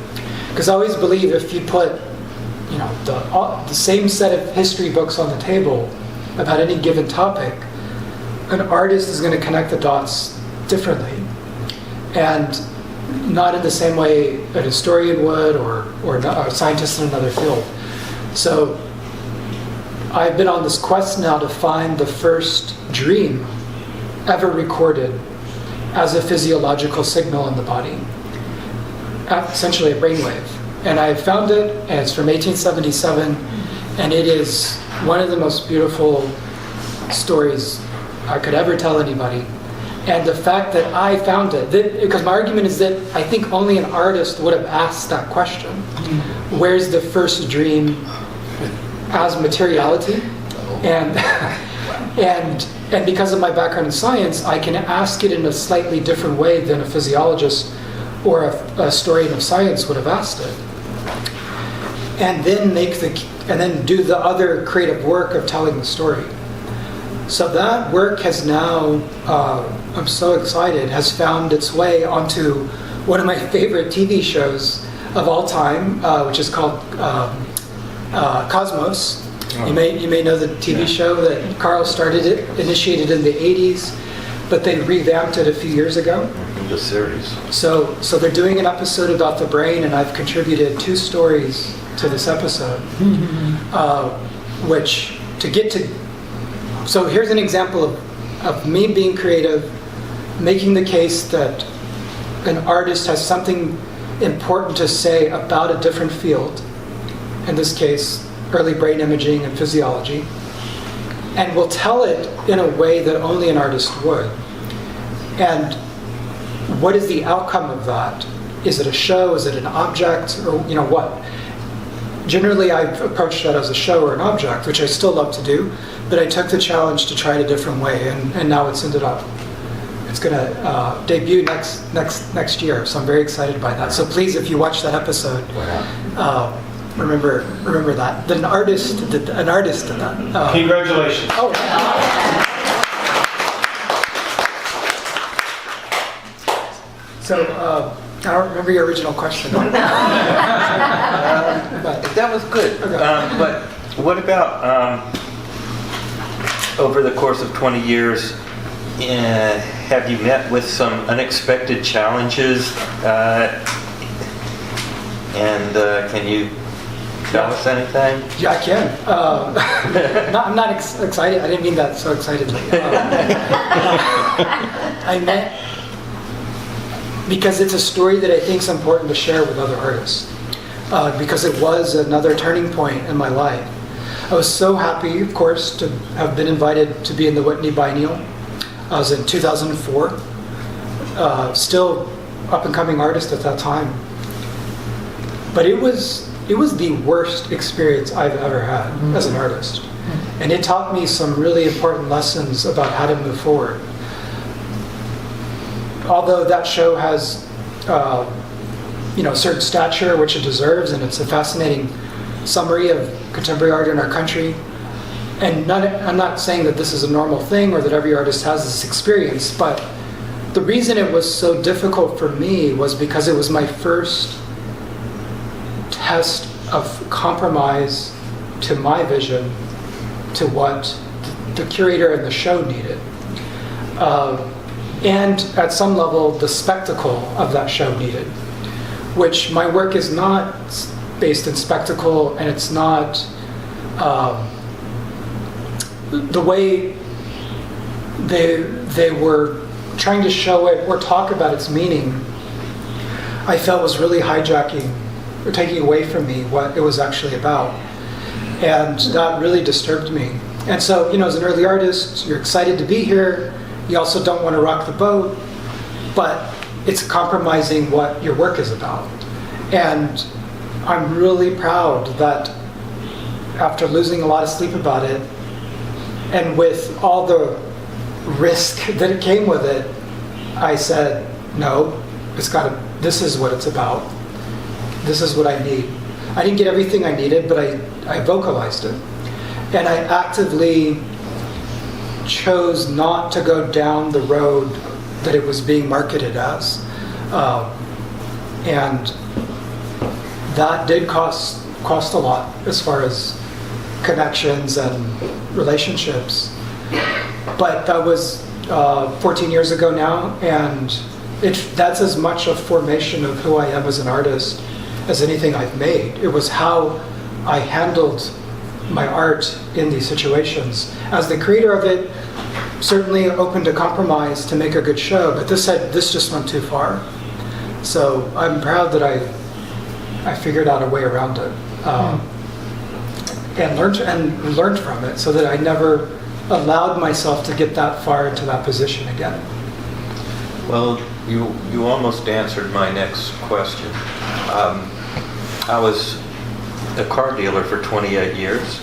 S2: Because I always believe if you put the same set of history books on the table about any given topic, an artist is going to connect the dots differently, and not in the same way a historian would, or a scientist in another field. So I've been on this quest now to find the first dream ever recorded as a physiological signal in the body, essentially a brainwave. And I found it, and it's from 1877, and it is one of the most beautiful stories I could ever tell anybody. And the fact that I found it, because my argument is that I think only an artist would have asked that question. Where's the first dream as materiality? And and because of my background in science, I can ask it in a slightly different way than a physiologist or a historian of science would have asked it. And then do the other creative work of telling the story. So that work has now, I'm so excited, has found its way onto one of my favorite TV shows of all time, which is called Cosmos.
S1: Oh.
S2: You may know the TV show that Carl initiated in the 80s, but they revamped it a few years ago.
S1: The series. So
S2: they're doing an episode about the brain, and I've contributed 2 stories to this episode, which to get to. So here's an example of me being creative, making the case that an artist has something important to say about a different field, in this case, early brain imaging and physiology, and will tell it in a way that only an artist would. And what is the outcome of that? Is it a show? Is it an object? Or what? Generally, I've approached that as a show or an object, which I still love to do, but I took the challenge to try it a different way, and now it's ended up. It's going to debut next year, so I'm very excited by that. So please, if you watch that episode, remember that an artist did that.
S4: Congratulations.
S2: Oh. So I don't remember your original question. But,
S1: that was good.
S2: Okay.
S1: But what about over the course of 20 years? Have you met with some unexpected challenges? And can you tell us anything?
S2: Yeah, I can. I'm not excited. I didn't mean that so excitedly. I meant because it's a story that I think is important to share with other artists. Because it was another turning point in my life. I was so happy, of course, to have been invited to be in the Whitney Biennial. I was in 2004. Still up-and-coming artist at that time. But it was the worst experience I've ever had as an artist. And it taught me some really important lessons about how to move forward. Although that show has certain stature, which it deserves, and it's a fascinating summary of contemporary art in our country. And I'm not saying that this is a normal thing or that every artist has this experience, but the reason it was so difficult for me was because it was my first test of compromise to my vision, to what the curator and the show needed. And at some level, the spectacle of that show needed, which my work is not based in spectacle, and it's not the way they were trying to show it or talk about its meaning. I felt was really hijacking or taking away from me what it was actually about, and that really disturbed me. And so, as an early artist, you're excited to be here. You also don't want to rock the boat, but it's compromising what your work is about. And I'm really proud that after losing a lot of sleep about it, and with all the risk that it came with it, I said, no, this is what it's about. This is what I need. I didn't get everything I needed, but I vocalized it. And I actively chose not to go down the road that it was being marketed as. And that did cost a lot as far as connections and relationships. But that was 14 years ago now, and that's as much a formation of who I am as an artist as anything I've made. It was how I handled my art in these situations. As the creator of it, certainly open to compromise to make a good show, but this just went too far. So I'm proud that I figured out a way around it, and learned from it, so that I never allowed myself to get that far into that position again.
S1: Well, you almost answered my next question. I was a car dealer for 28 years,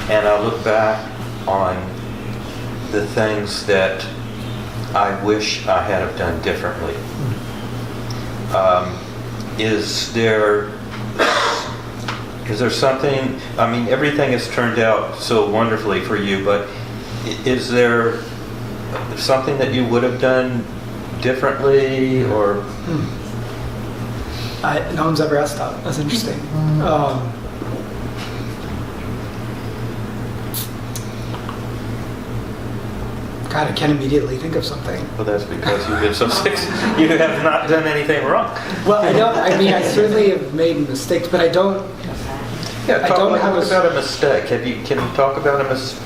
S1: and I look back on the things that I wish I had have done differently. Is there something, I mean, everything has turned out so wonderfully for you, but is there something that you would have done differently, or?
S2: No one's ever asked that. That's interesting. God, I can't immediately think of something.
S1: Well, that's because you've been so sick. You have not done anything wrong.
S2: Well, I mean, I certainly have made mistakes, but I don't.
S1: Yeah,
S2: I don't have
S1: about a mistake. Can you talk about a mistake?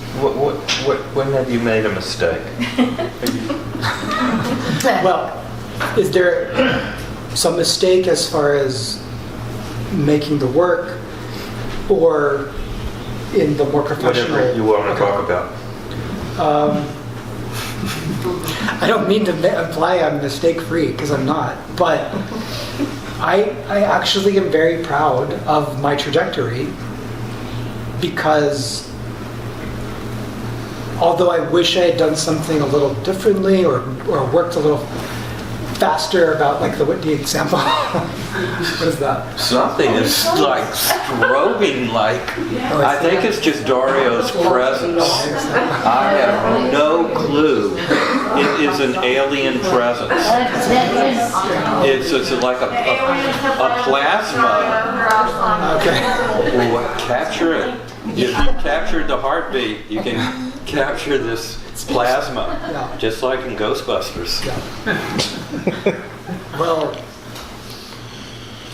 S1: When have you made a mistake?
S2: Well, is there some mistake as far as making the work, or in the more professional?
S1: Whatever you want to talk about.
S2: I don't mean to imply I'm mistake-free, because I'm not, but I actually am very proud of my trajectory, because although I wish I had done something a little differently, or worked a little faster about, like, the Whitney example. What is that?
S1: Something is like strobing like. I think it's just Dario's presence. I have no clue. It is an alien presence. It's like a plasma.
S2: Okay.
S1: Well, capture it. If you captured the heartbeat, you can capture this plasma,
S2: Yeah.
S1: just like in Ghostbusters.
S2: Yeah. Well,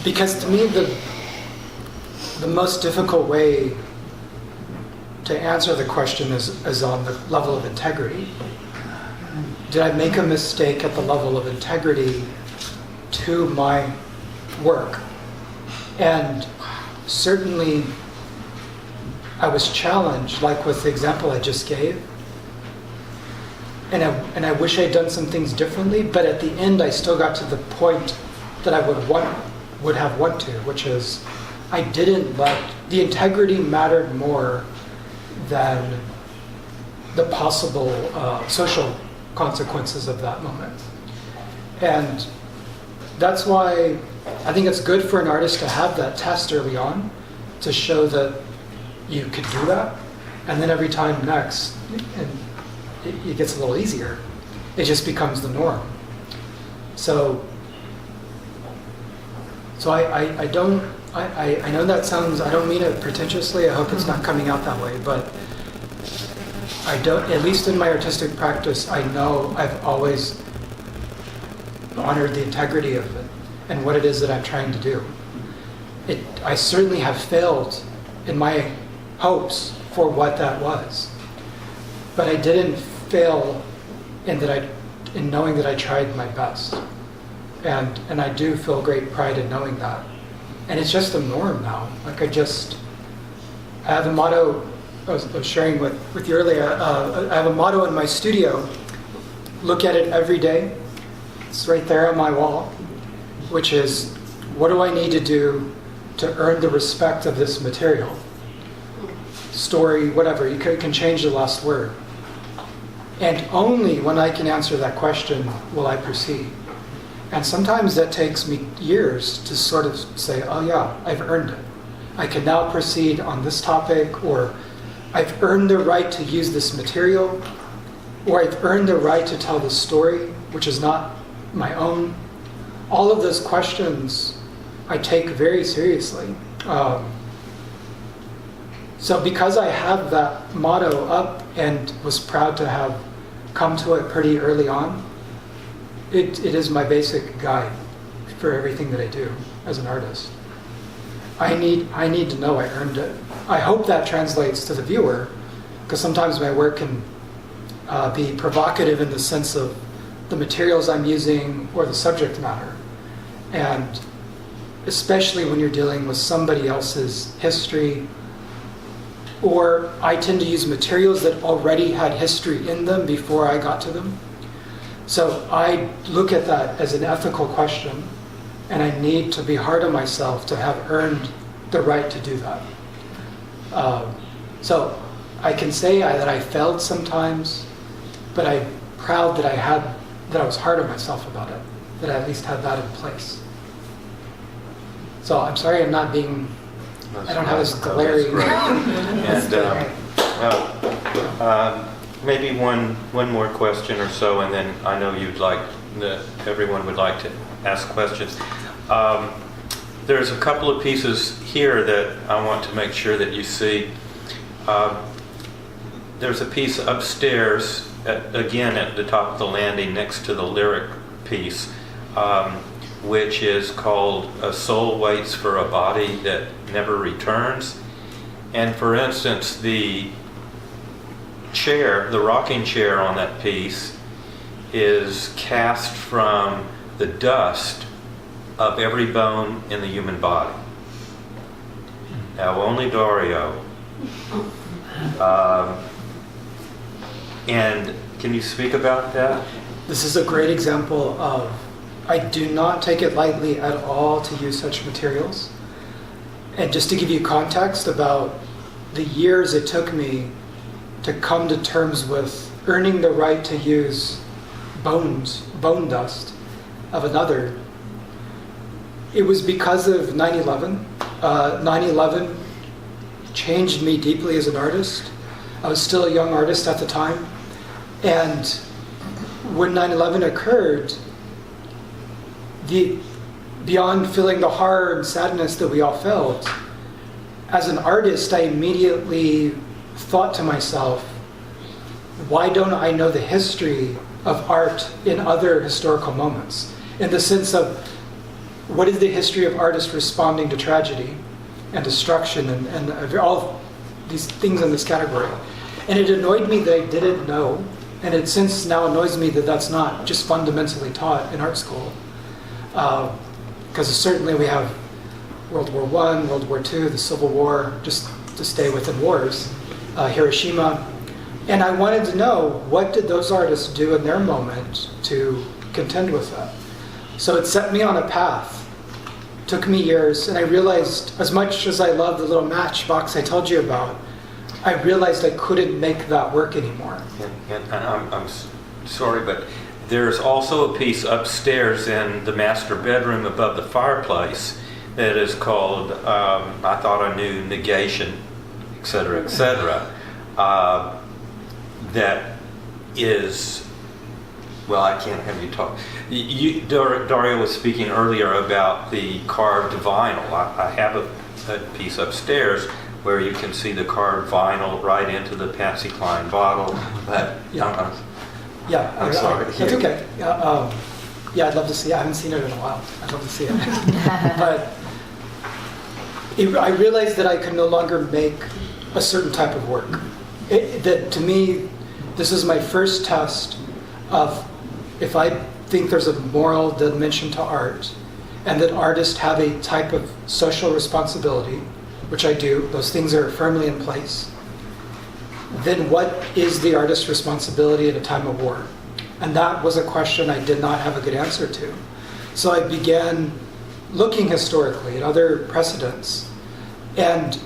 S2: because to me the most difficult way to answer the question is on the level of integrity. Did I make a mistake at the level of integrity to my work? And certainly I was challenged, like with the example I just gave. And I wish I'd done some things differently, but at the end I still got to the point that I would have want to, which is I didn't let the integrity mattered more than the possible social consequences of that moment. And that's why I think it's good for an artist to have that test early on to show that you could do that, and then every time next, and it gets a little easier. It just becomes the norm. So I know that sounds, I don't mean it pretentiously, I hope it's not coming out that way, but I don't, at least in my artistic practice, I know I've always honored the integrity of it and what it is that I'm trying to do. I certainly have failed in my hopes for what that was, but I didn't fail in knowing that I tried my best, and I do feel great pride in knowing that, and it's just the norm now. Like I have a motto I was sharing with you earlier. I have a motto in my studio. Look at it every day. It's right there on my wall, which is, what do I need to do to earn the respect of this material? Story, whatever, you can change the last word. And only when I can answer that question will I proceed. And sometimes that takes me years to sort of say, oh yeah, I've earned it. I can now proceed on this topic, or I've earned the right to use this material, or I've earned the right to tell the story, which is not my own. All of those questions I take very seriously. So because I have that motto up and was proud to have come to it pretty early on. It is my basic guide for everything that I do as an artist. I need to know I earned it. I hope that translates to the viewer, because sometimes my work can be provocative in the sense of the materials I'm using or the subject matter. And especially when you're dealing with somebody else's history, or I tend to use materials that already had history in them before I got to them. So I look at that as an ethical question, and I need to be hard on myself to have earned the right to do that. So I can say that I failed sometimes, but I'm proud that I was hard on myself about it, that I at least had that in place. So I'm sorry I'm not being, I don't have this glaring.
S1: And maybe one more question or so, and then I know everyone would like to ask questions. There's a couple of pieces here that I want to make sure that you see. There's a piece upstairs, again at the top of the landing next to the lyric piece, which is called "A Soul Waits for a Body That Never Returns." And for instance, the chair, the rocking chair on that piece, is cast from the dust of every bone in the human body. Now, only Dario. And can you speak about that?
S2: This is a great example of, I do not take it lightly at all to use such materials. And just to give you context about the years it took me to come to terms with earning the right to use bone dust of another, it was because of 9/11. 9/11 changed me deeply as an artist. I was still a young artist at the time. And when 9/11 occurred, beyond feeling the horror and sadness that we all felt, as an artist, I immediately thought to myself, why don't I know the history of art in other historical moments? In the sense of, what is the history of artists responding to tragedy and destruction and all these things in this category? And it annoyed me that I didn't know, and it since now annoys me that that's not just fundamentally taught in art school. Because certainly we have World War I, World War II, the Civil War, just to stay within wars, Hiroshima. And I wanted to know, what did those artists do in their moment to contend with that? So it set me on a path. Took me years, and I realized, as much as I love the little matchbox I told you about, I realized I couldn't make that work anymore.
S1: And I'm sorry, but there's also a piece upstairs in the master bedroom above the fireplace that is called I Thought I Knew Negation, etc., etc. That is, well, I can't have you talk. Dario was speaking earlier about the carved vinyl. I have a piece upstairs where you can see the carved vinyl right into the Patsy Cline bottle. But I'm sorry.
S2: That's okay. I'd love to see it. I haven't seen it in a while. I'd love to see it. But I realized that I could no longer make a certain type of work. That to me, this is my first test of, if I think there's a moral dimension to art, and that artists have a type of social responsibility, which I do, those things are firmly in place, then what is the artist's responsibility at a time of war? And that was a question I did not have a good answer to. So I began looking historically at other precedents, and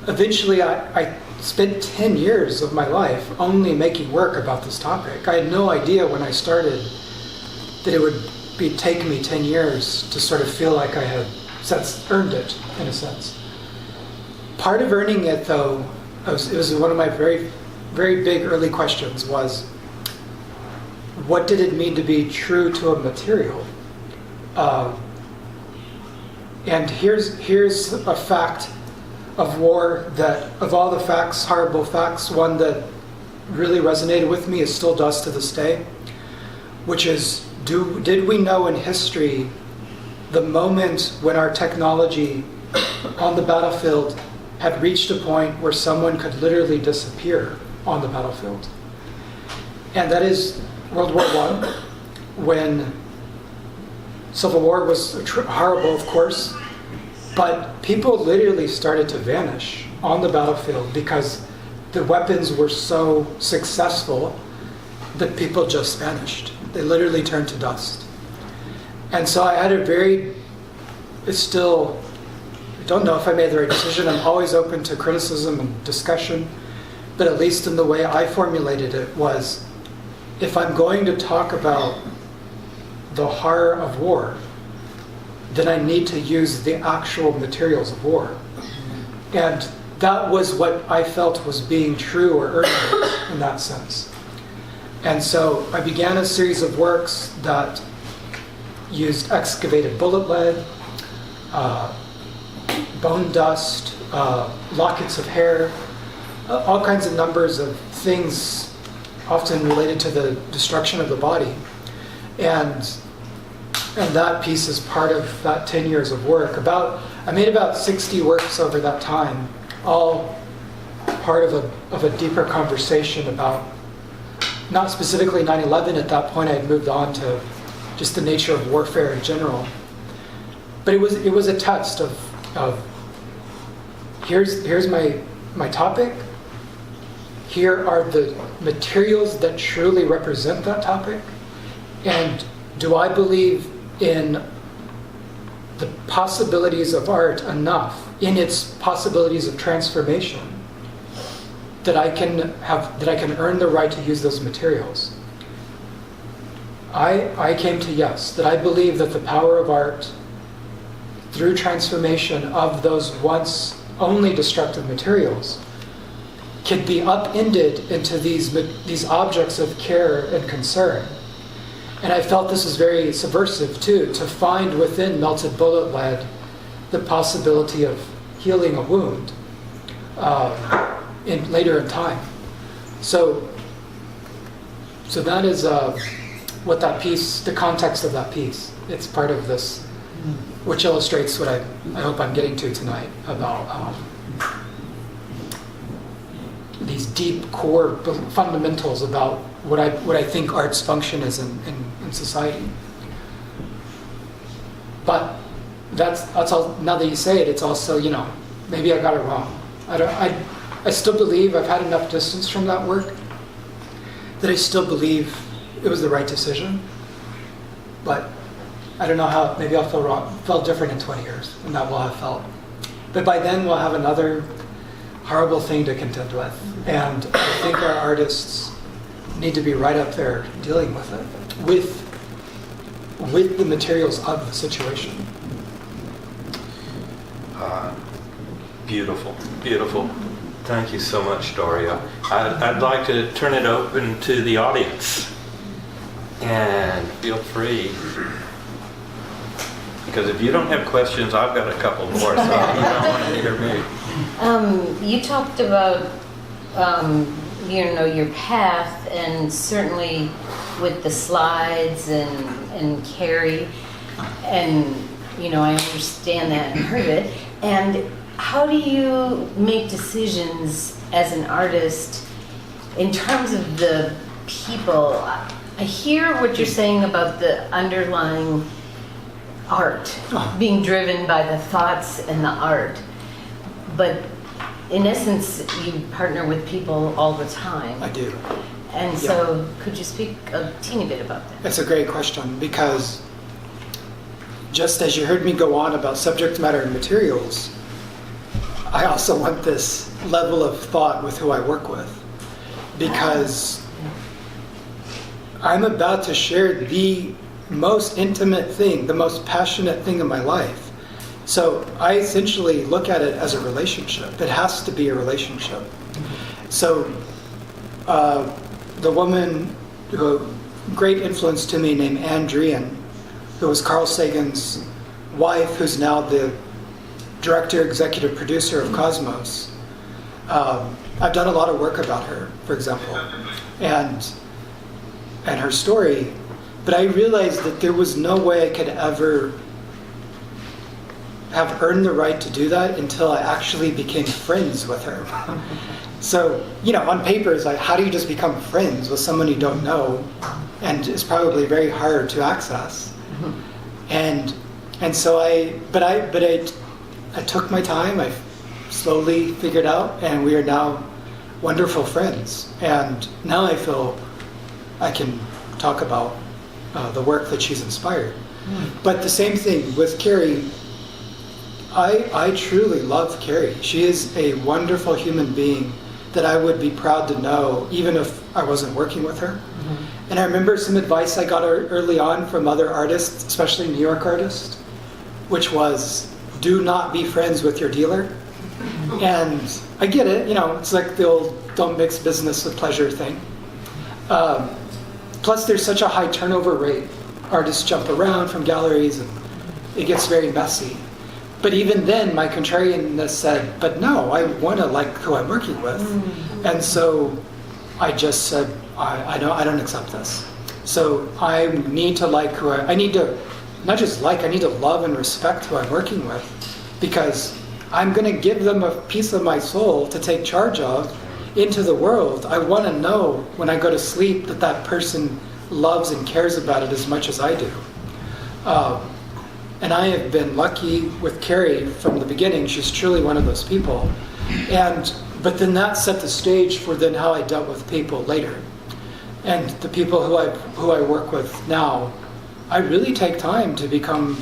S2: eventually I spent 10 years of my life only making work about this topic. I had no idea when I started that it would take me 10 years to sort of feel like I had earned it, in a sense. Part of earning it, though, it was one of my very, very big early questions was, what did it mean to be true to a material? And here's a fact of war that, of all the facts, horrible facts, one that really resonated with me, it still does to this day, which is, did we know in history the moment when our technology on the battlefield had reached a point where someone could literally disappear on the battlefield? And that is World War I, when Civil War was horrible, of course, but people literally started to vanish on the battlefield because the weapons were so successful that people just vanished. They literally turned to dust. And so I had I don't know if I made the right decision. I'm always open to criticism and discussion, but at least in the way I formulated it was, if I'm going to talk about the horror of war, then I need to use the actual materials of war. And that was what I felt was being true or urgent in that sense. And so I began a series of works that used excavated bullet lead, bone dust, lockets of hair, all kinds of numbers of things often related to the destruction of the body. And that piece is part of that 10 years of work. I made about 60 works over that time, all part of a deeper conversation about, not specifically 9/11. At that point, I had moved on to just the nature of warfare in general. But it was a test of here's my topic. Here are the materials that truly represent that topic. And do I believe in the possibilities of art enough, in its possibilities of transformation, that I can earn the right to use those materials? I came to yes, that I believe that the power of art, through transformation of those once only destructive materials, can be upended into these objects of care and concern. And I felt this was very subversive too, to find within melted bullet lead the possibility of healing a wound later in time. So that is what that piece, the context of that piece. It's part of this, which illustrates what I hope I'm getting to tonight about these deep core fundamentals about what I think art's function is in society. But that's all. Now that you say it, it's also, maybe I got it wrong. I still believe I've had enough distance from that work that I still believe it was the right decision. But I don't know how. Maybe I'll feel different in 20 years, and that will have felt. But by then we'll have another horrible thing to contend with, and I think our artists need to be right up there dealing with it, with the materials of the situation.
S1: Beautiful, beautiful. Thank you so much, Dario. I'd like to turn it open to the audience, and feel free. Because if you don't have questions, I've got a couple more, so you don't want to hear me.
S3: You talked about, your path, and certainly with the slides and Carrie, and, I understand that and heard it. And how do you make decisions as an artist in terms of the people? I hear what you're saying about the underlying art, being driven by the thoughts and the art. But in essence, you partner with people all the time.
S2: I do.
S3: And so could you speak a teeny bit about that?
S2: That's a great question, because just as you heard me go on about subject matter and materials, I also want this level of thought with who I work with, because I'm about to share the most intimate thing, the most passionate thing in my life. So I essentially look at it as a relationship. It has to be a relationship. So the woman, great influence to me, named Anne Drien, who was Carl Sagan's wife, who's now the director, executive producer of Cosmos, I've done a lot of work about her, for example, and her story, but I realized that there was no way I could ever have earned the right to do that until I actually became friends with her. So, on paper, it's like, how do you just become friends with someone you don't know? And it's probably very hard to access. And so I took my time, I slowly figured out, and we are now wonderful friends. And now I feel I can talk about the work that she's inspired. But the same thing with Carrie, I truly love Carrie. She is a wonderful human being that I would be proud to know, even if I wasn't working with her. And I remember some advice I got early on from other artists, especially New York artists, which was, do not be friends with your dealer. And I get it, it's like the old don't mix business with pleasure thing. Plus there's such a high turnover rate. Artists jump around from galleries and it gets very messy. But even then, my contrarianness said, but no, I want to like who I'm working with. And so I just said, I don't accept this. So I need to like who I need to, not just like, I need to love and respect who I'm working with, because I'm going to give them a piece of my soul to take charge of into the world. I want to know when I go to sleep that that person loves and cares about it as much as I do. And I have been lucky with Carrie from the beginning. She's truly one of those people. But then that set the stage for then how I dealt with people later. And the people who I work with now, I really take time to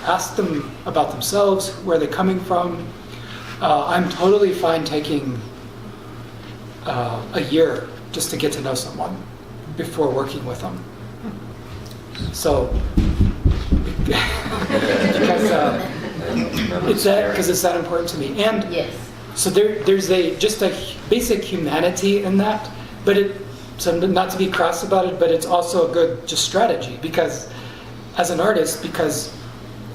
S2: ask them about themselves, where they're coming from. I'm totally fine taking a year just to get to know someone before working with them. So, because it's that important to me. And
S3: Yes.
S2: so there's just a basic humanity in that, so not to be crass about it, but it's also a good just strategy, because as an artist, because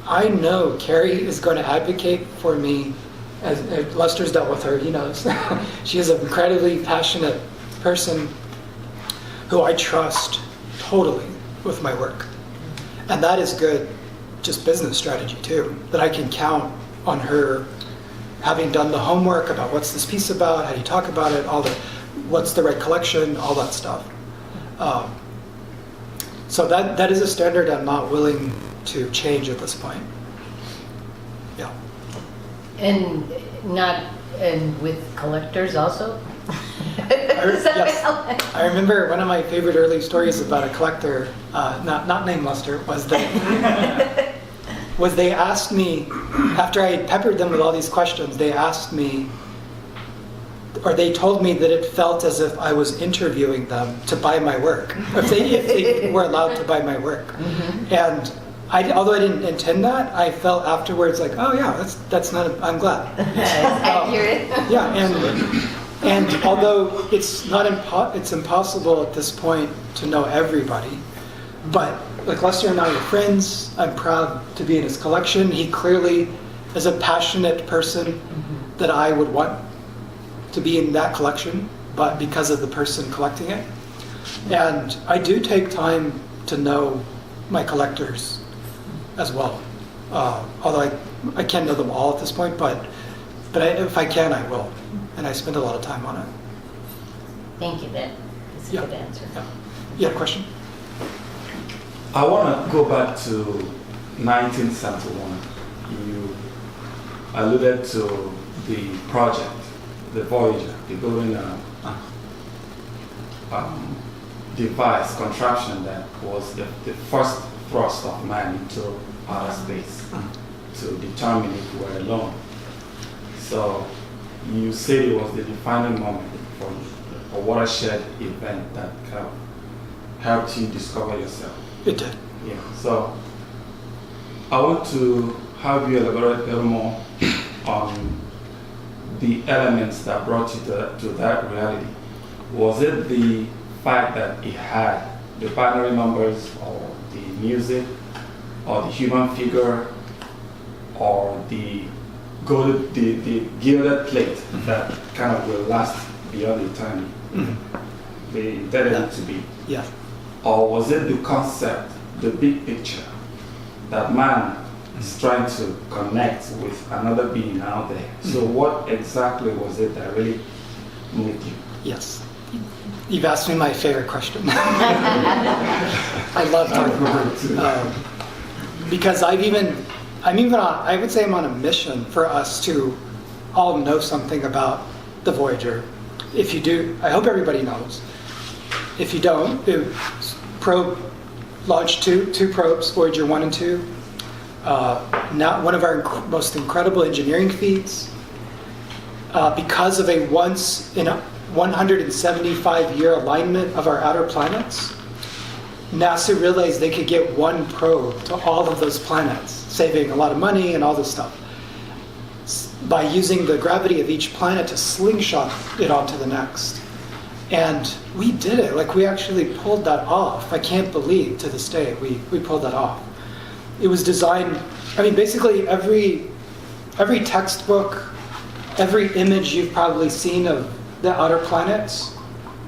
S2: I know Carrie is going to advocate for me, as Lester's dealt with her, he knows. She is an incredibly passionate person who I trust totally with my work. And that is good, just business strategy too, that I can count on her having done the homework about what's this piece about, how do you talk about it, what's the right collection, all that stuff. So that is a standard I'm not willing to change at this point. Yeah.
S3: And with collectors also?
S2: Yes. I remember one of my favorite early stories about a collector, not named Lester, was they asked me, after I had peppered them with all these questions, they asked me, or they told me that it felt as if I was interviewing them to buy my work, if they were allowed to buy my work. And although I didn't intend that, I felt afterwards like, oh yeah, that's not, I'm glad.
S3: That's accurate.
S2: Yeah, and although it's impossible at this point to know everybody, but like Lester and I are friends. I'm proud to be in his collection. He clearly is a passionate person that I would want to be in that collection, but because of the person collecting it. And I do take time to know my collectors as well. Although I can't know them all at this point, but if I can, I will. And I spend a lot of time on it.
S3: Thank you, that's a good answer.
S2: Yeah. You had a question?
S4: I want to go back to 1971. You alluded to the project, the Voyager, the golden device, contraption that was the first thrust of man into outer space to determine if we were alone. So you said it was the defining moment for you, a watershed event that kind of helped you discover yourself.
S2: It did.
S4: Yeah. So I want to have you elaborate a little more on the elements that brought you to that reality. Was it the fact that it had the binary numbers, or the music, or the human figure, or the gold, the gilded plate that kind of will last beyond eternity. They intended it to be.
S2: Yeah.
S4: Or was it the concept, the big picture, that man is trying to connect with another being out there? So what exactly was it that really moved you?
S2: Yes. You've asked me my favorite question. I love talking about it. Because I would say I'm on a mission for us to all know something about the Voyager. If you do, I hope everybody knows. If you don't, probe launched two probes, Voyager 1 and 2. Now one of our most incredible engineering feats. Because of a once in a 175-year alignment of our outer planets, NASA realized they could get one probe to all of those planets, saving a lot of money and all this stuff, by using the gravity of each planet to slingshot it onto the next. And we did it. Like, we actually pulled that off. I can't believe to this day we pulled that off. It was designed, basically every textbook, every image you've probably seen of the outer planets,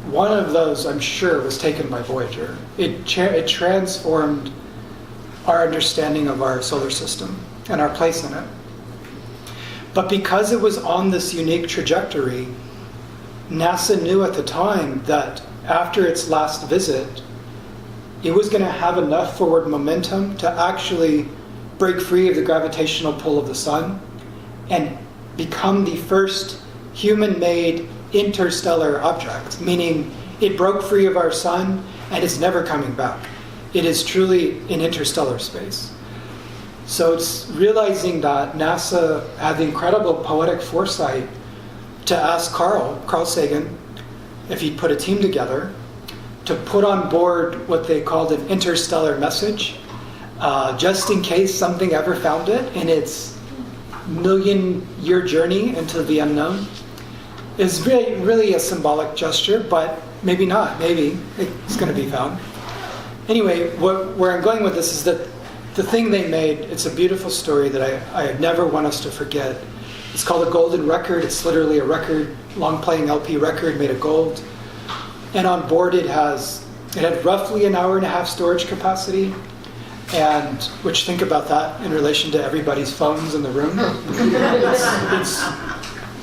S2: one of those, I'm sure, was taken by Voyager. It transformed our understanding of our solar system and our place in it. But because it was on this unique trajectory, NASA knew at the time that after its last visit, it was going to have enough forward momentum to actually break free of the gravitational pull of the sun and become the first human-made interstellar object, meaning it broke free of our sun and it's never coming back. It is truly in interstellar space. So it's realizing that NASA had the incredible poetic foresight to ask Carl Sagan, if he'd put a team together, to put on board what they called an interstellar message, just in case something ever found it in its million-year journey into the unknown. It's really a symbolic gesture, but maybe not. Maybe it's going to be found. Anyway, where I'm going with this is that the thing they made, it's a beautiful story that I never want us to forget. It's called a golden record. It's literally a record, long-playing LP record made of gold. And on board it had roughly an hour and a half storage capacity, and which, think about that in relation to everybody's phones in the room.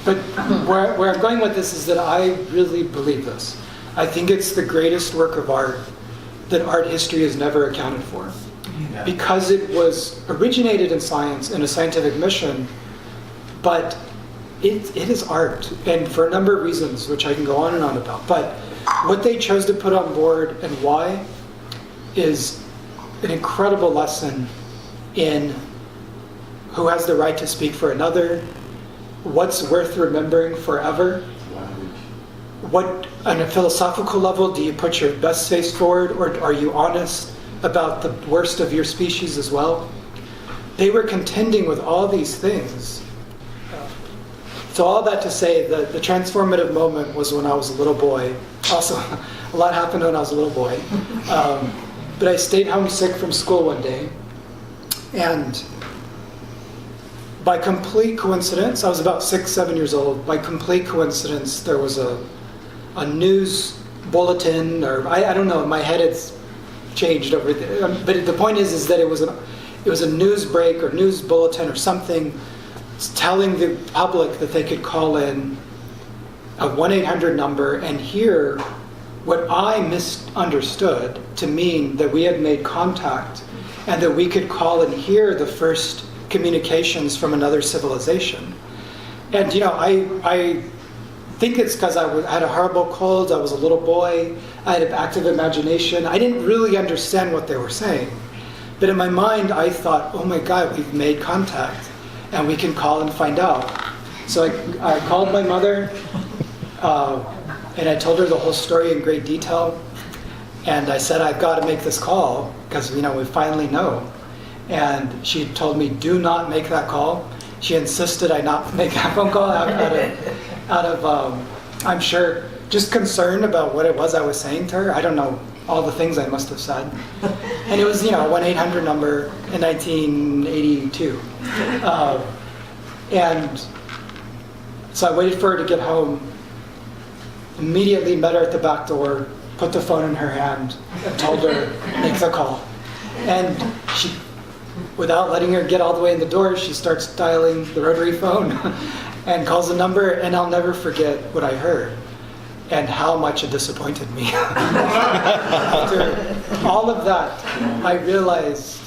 S2: But where I'm going with this is that I really believe this. I think it's the greatest work of art that art history has never accounted for. Yeah. Because it was originated in science, in a scientific mission, but it is art, and for a number of reasons, which I can go on and on about. But what they chose to put on board and why is an incredible lesson in who has the right to speak for another, what's worth remembering forever, what, on a philosophical level, do you put your best face forward, or are you honest about the worst of your species as well? They were contending with all these things. So all that to say that the transformative moment was when I was a little boy. Also, a lot happened when I was a little boy. But I stayed homesick from school one day, and by complete coincidence, I was about 6-7 years old. By complete coincidence, there was a news bulletin, or I don't know. My head had changed over there. But the point is that it was a news break or news bulletin or something, telling the public that they could call in a 1-800 number and hear what I misunderstood to mean that we had made contact and that we could call and hear the first communications from another civilization. And I think it's because I had a horrible cold, I was a little boy, I had an active imagination. I didn't really understand what they were saying. But in my mind, I thought, oh my God, we've made contact, and we can call and find out. So I called my mother, and I told her the whole story in great detail. And I said, I've got to make this call, because we finally know. And she told me, do not make that call. She insisted I not make that phone call out of I'm sure, just concern about what it was I was saying to her. I don't know all the things I must have said. And it was, a 1-800 number in 1982. And so I waited for her to get home, immediately met her at the back door, put the phone in her hand, and told her, make the call. And she, without letting her get all the way in the door, she starts dialing the rotary phone and calls the number, and I'll never forget what I heard and how much it disappointed me. After all of that, I realized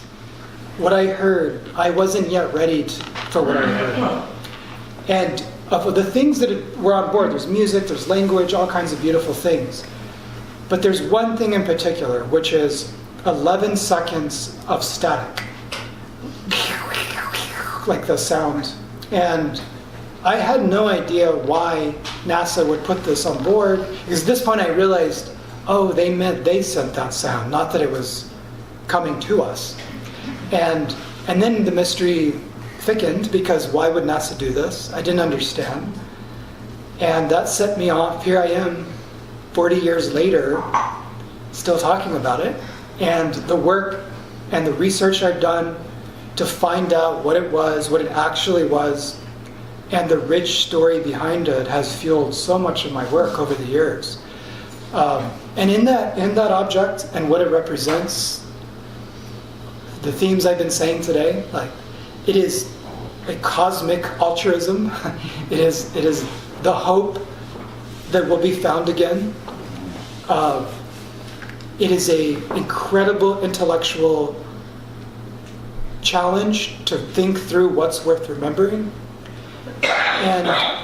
S2: what I heard, I wasn't yet ready for what I heard. And of the things that were on board, there's music, there's language, all kinds of beautiful things. But there's one thing in particular, which is 11 seconds of static. Like the sound. And I had no idea why NASA would put this on board, because at this point I realized, oh, they meant they sent that sound, not that it was coming to us. And then the mystery thickened, because why would NASA do this? I didn't understand. And that set me off. Here I am, 40 years later, still talking about it. And the work and the research I've done to find out what it was, what it actually was, and the rich story behind it has fueled so much of my work over the years. And in that object and what it represents, the themes I've been saying today, like it is a cosmic altruism. It is the hope that will be found again. It is a incredible intellectual challenge to think through what's worth remembering. And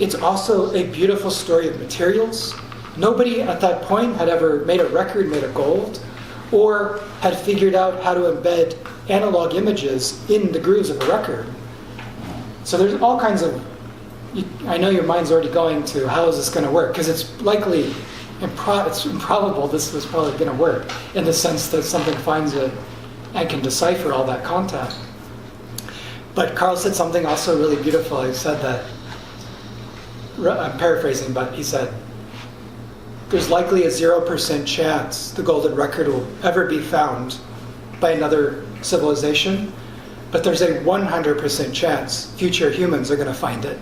S2: it's also a beautiful story of materials. Nobody at that point had ever made a record made of gold, or had figured out how to embed analog images in the grooves of a record. So there's all kinds of, I know your mind's already going to how is this going to work, because it's likely, it's improbable this was probably going to work, in the sense that something finds it and can decipher all that content. But Carl said something also really beautiful. He said that, I'm paraphrasing, but he said, there's likely a 0% chance the golden record will ever be found by another civilization, but there's a 100% chance future humans are going to find it.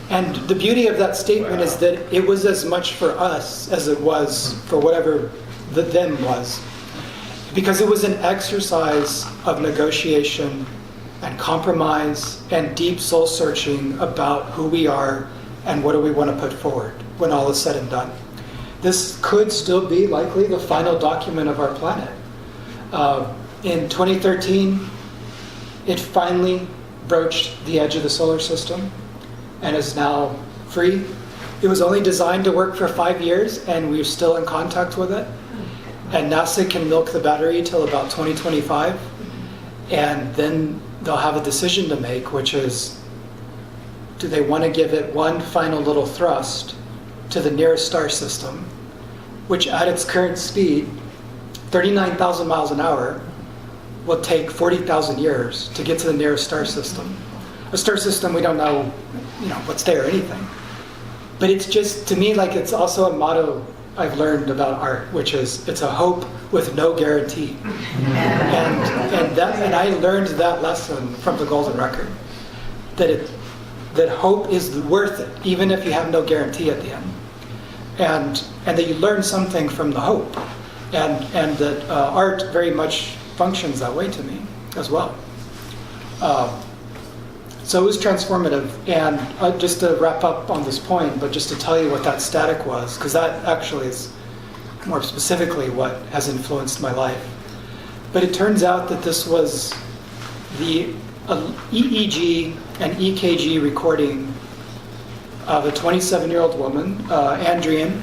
S2: And the beauty of that statement is that it was as much for us as it was for whatever the them was. Because it was an exercise of negotiation and compromise and deep soul searching about who we are and what do we want to put forward when all is said and done. This could still be likely the final document of our planet. In 2013, it finally broached the edge of the solar system and is now free. It was only designed to work for 5 years, and we're still in contact with it. And NASA can milk the battery till about 2025, and then they'll have a decision to make, which is, do they want to give it one final little thrust to the nearest star system, which at its current speed, 39,000 miles an hour, will take 40,000 years to get to the nearest star system. A star system, we don't know, what's there or anything. But it's just, to me, like it's also a motto I've learned about art, which is it's a hope with no guarantee. And I learned that lesson from the Golden Record, that hope is worth it, even if you have no guarantee at the end. And that you learn something from the hope, and that art very much functions that way to me as well. So it was transformative, and just to wrap up on this point, but just to tell you what that static was, because that actually is more specifically what has influenced my life. But it turns out that this was the EEG and EKG recording of a 27-year-old woman, Andrian,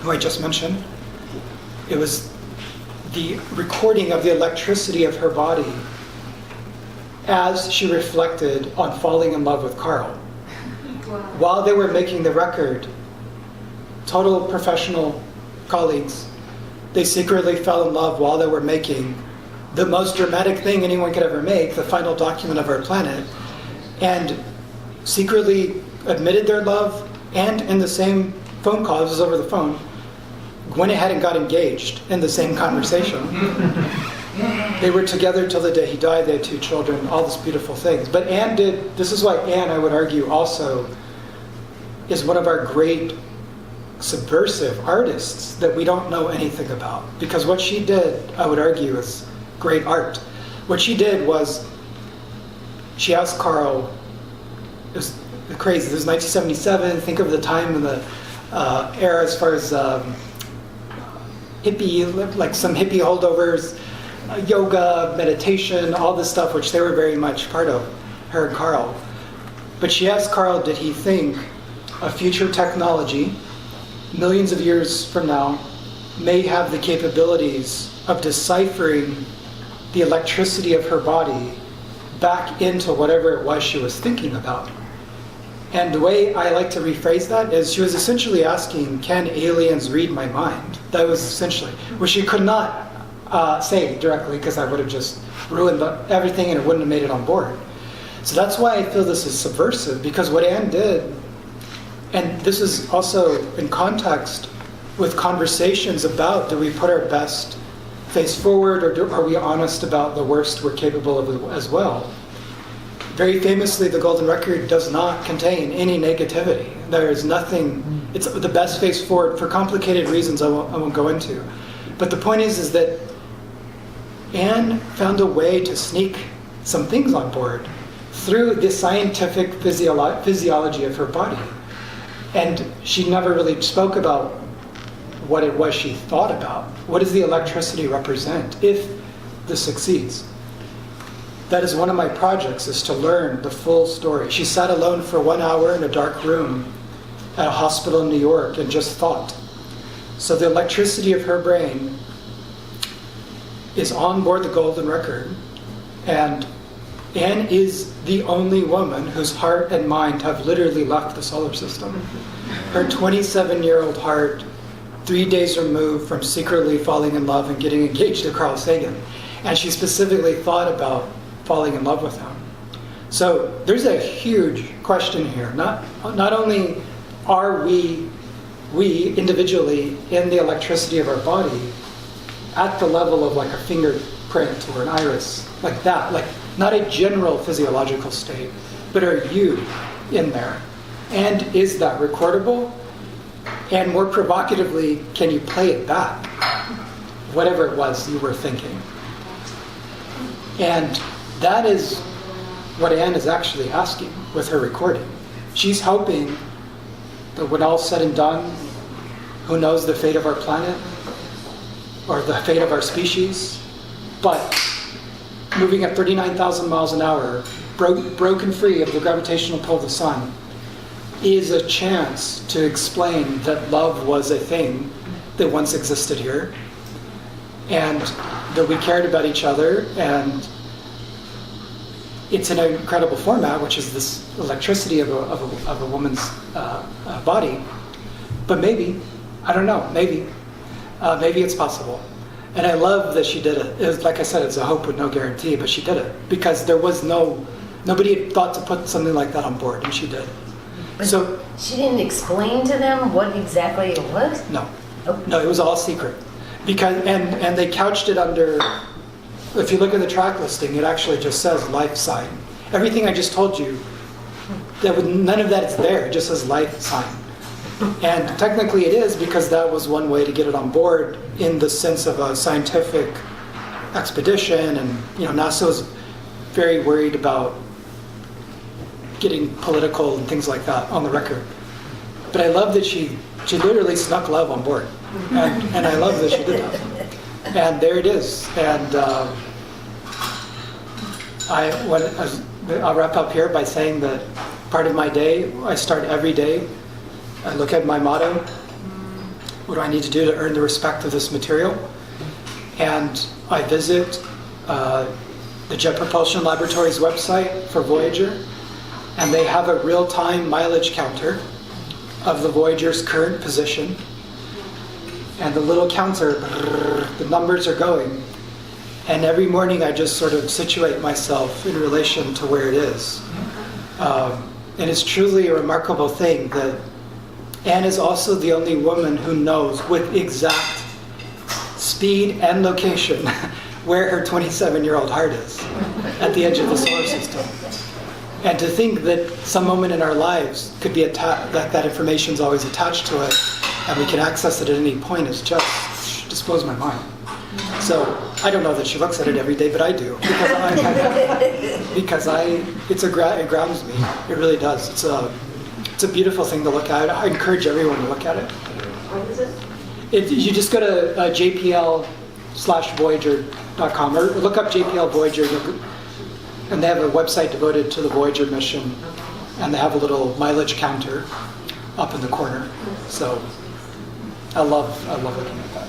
S2: who I just mentioned. It was the recording of the electricity of her body as she reflected on falling in love with Carl. Wow. While they were making the record, total professional colleagues, they secretly fell in love while they were making the most dramatic thing anyone could ever make, the final document of our planet, and secretly admitted their love, and in the same phone call, this was over the phone, went ahead and got engaged in the same conversation. They were together till the day he died. They had 2 children, all these beautiful things. But Anne did, this is why Anne, I would argue, also is one of our great subversive artists that we don't know anything about. Because what she did, I would argue, is great art. What she did was, she asked Carl, it was crazy, this was 1977, think of the time in the era as far as hippie, like some hippie holdovers, yoga, meditation, all this stuff, which they were very much part of, her and Carl. But she asked Carl, did he think a future technology, millions of years from now, may have the capabilities of deciphering the electricity of her body back into whatever it was she was thinking about. And the way I like to rephrase that is she was essentially asking, can aliens read my mind? That was essentially, which she could not say directly, because I would have just ruined everything and it wouldn't have made it on board. So that's why I feel this is subversive, because what Anne did, and this is also in context with conversations about, do we put our best face forward, or are we honest about the worst we're capable of as well? Very famously, the Golden Record does not contain any negativity. There is nothing, it's the best face forward for complicated reasons I won't go into. But the point is that Anne found a way to sneak some things on board through the scientific physiology of her body. And she never really spoke about what it was she thought about. What does the electricity represent if this succeeds? That is one of my projects, is to learn the full story. She sat alone for 1 hour in a dark room at a hospital in New York and just thought. So the electricity of her brain is on board the Golden Record, and Anne is the only woman whose heart and mind have literally left the solar system. Her 27-year-old heart, 3 days removed from secretly falling in love and getting engaged to Carl Sagan. And she specifically thought about falling in love with him. So there's a huge question here. Not only are we individually in the electricity of our body at the level of like a fingerprint or an iris, like that, like not a general physiological state, but are you in there? And is that recordable? And more provocatively, can you play it back? Whatever it was you were thinking. And that is what Anne is actually asking with her recording. She's hoping that when all's said and done, who knows the fate of our planet or the fate of our species, but moving at 39,000 miles an hour, broken free of the gravitational pull of the sun, is a chance to explain that love was a thing that once existed here, and that we cared about each other, and it's in an incredible format, which is this electricity of a woman's body. But maybe, I don't know, maybe it's possible. And I love that she did it. It was, like I said, it's a hope with no guarantee, but she did it because there was nobody had thought to put something like that on board, and she did.
S3: But
S2: so
S3: she didn't explain to them what exactly it was?
S2: No.
S3: Oh.
S2: No, it was all secret. Because and they couched it under, if you look at the track listing, it actually just says life sign. Everything I just told you, none of that is there. It just says life sign. And technically it is, because that was one way to get it on board in the sense of a scientific expedition. And NASA was very worried about getting political and things like that on the record. But I love that she literally snuck love on board. And I love that she did that. And there it is. And I'll wrap up here by saying that part of my day, I start every day, I look at my motto, what do I need to do to earn the respect of this material? And I visit the Jet Propulsion Laboratory's website for Voyager, and they have a real-time mileage counter of the Voyager's current position. And the little counter, the numbers are going. And every morning I just sort of situate myself in relation to where it is. And it's truly a remarkable thing that Anne is also the only woman who knows with exact speed and location where her 27-year-old heart is, at the edge of the solar system. And to think that some moment in our lives could be that information's always attached to it, and we can access it at any point is just blows my mind. So I don't know that she looks at it every day, but I do because it grounds me. It really does. It's a beautiful thing to look at. I encourage everyone to look at it.
S5: What is it?
S2: You just go to jpl/Voyager.com or look up JPL Voyager, and they have a website devoted to the Voyager mission, and they have a little mileage counter up in the corner. So I love looking at that.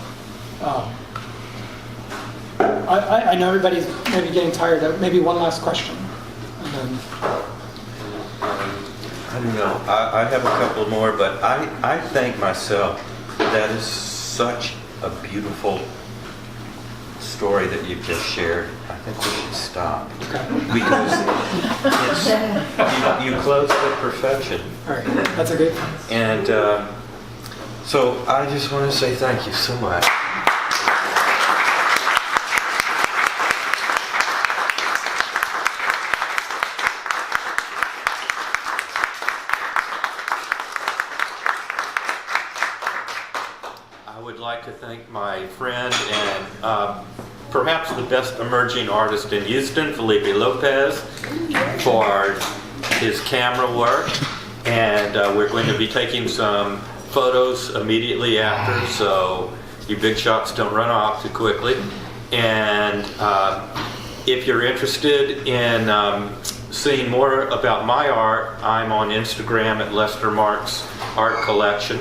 S2: I know everybody's maybe getting tired. Maybe one last question, and then.
S1: I don't know. I have a couple more, but I think myself that is such a beautiful story that you've just shared. I think we should stop.
S2: Okay.
S1: Because you close with perfection.
S2: All right. That's a great point.
S1: And so I just want to say thank you so much. I would like to thank my friend and perhaps the best emerging artist in Houston, Felipe Lopez, for his camera work. And we're going to be taking some photos immediately after, so you big shots don't run off too quickly. And if you're interested in seeing more about my art, I'm on Instagram at Lester Marks Art Collection.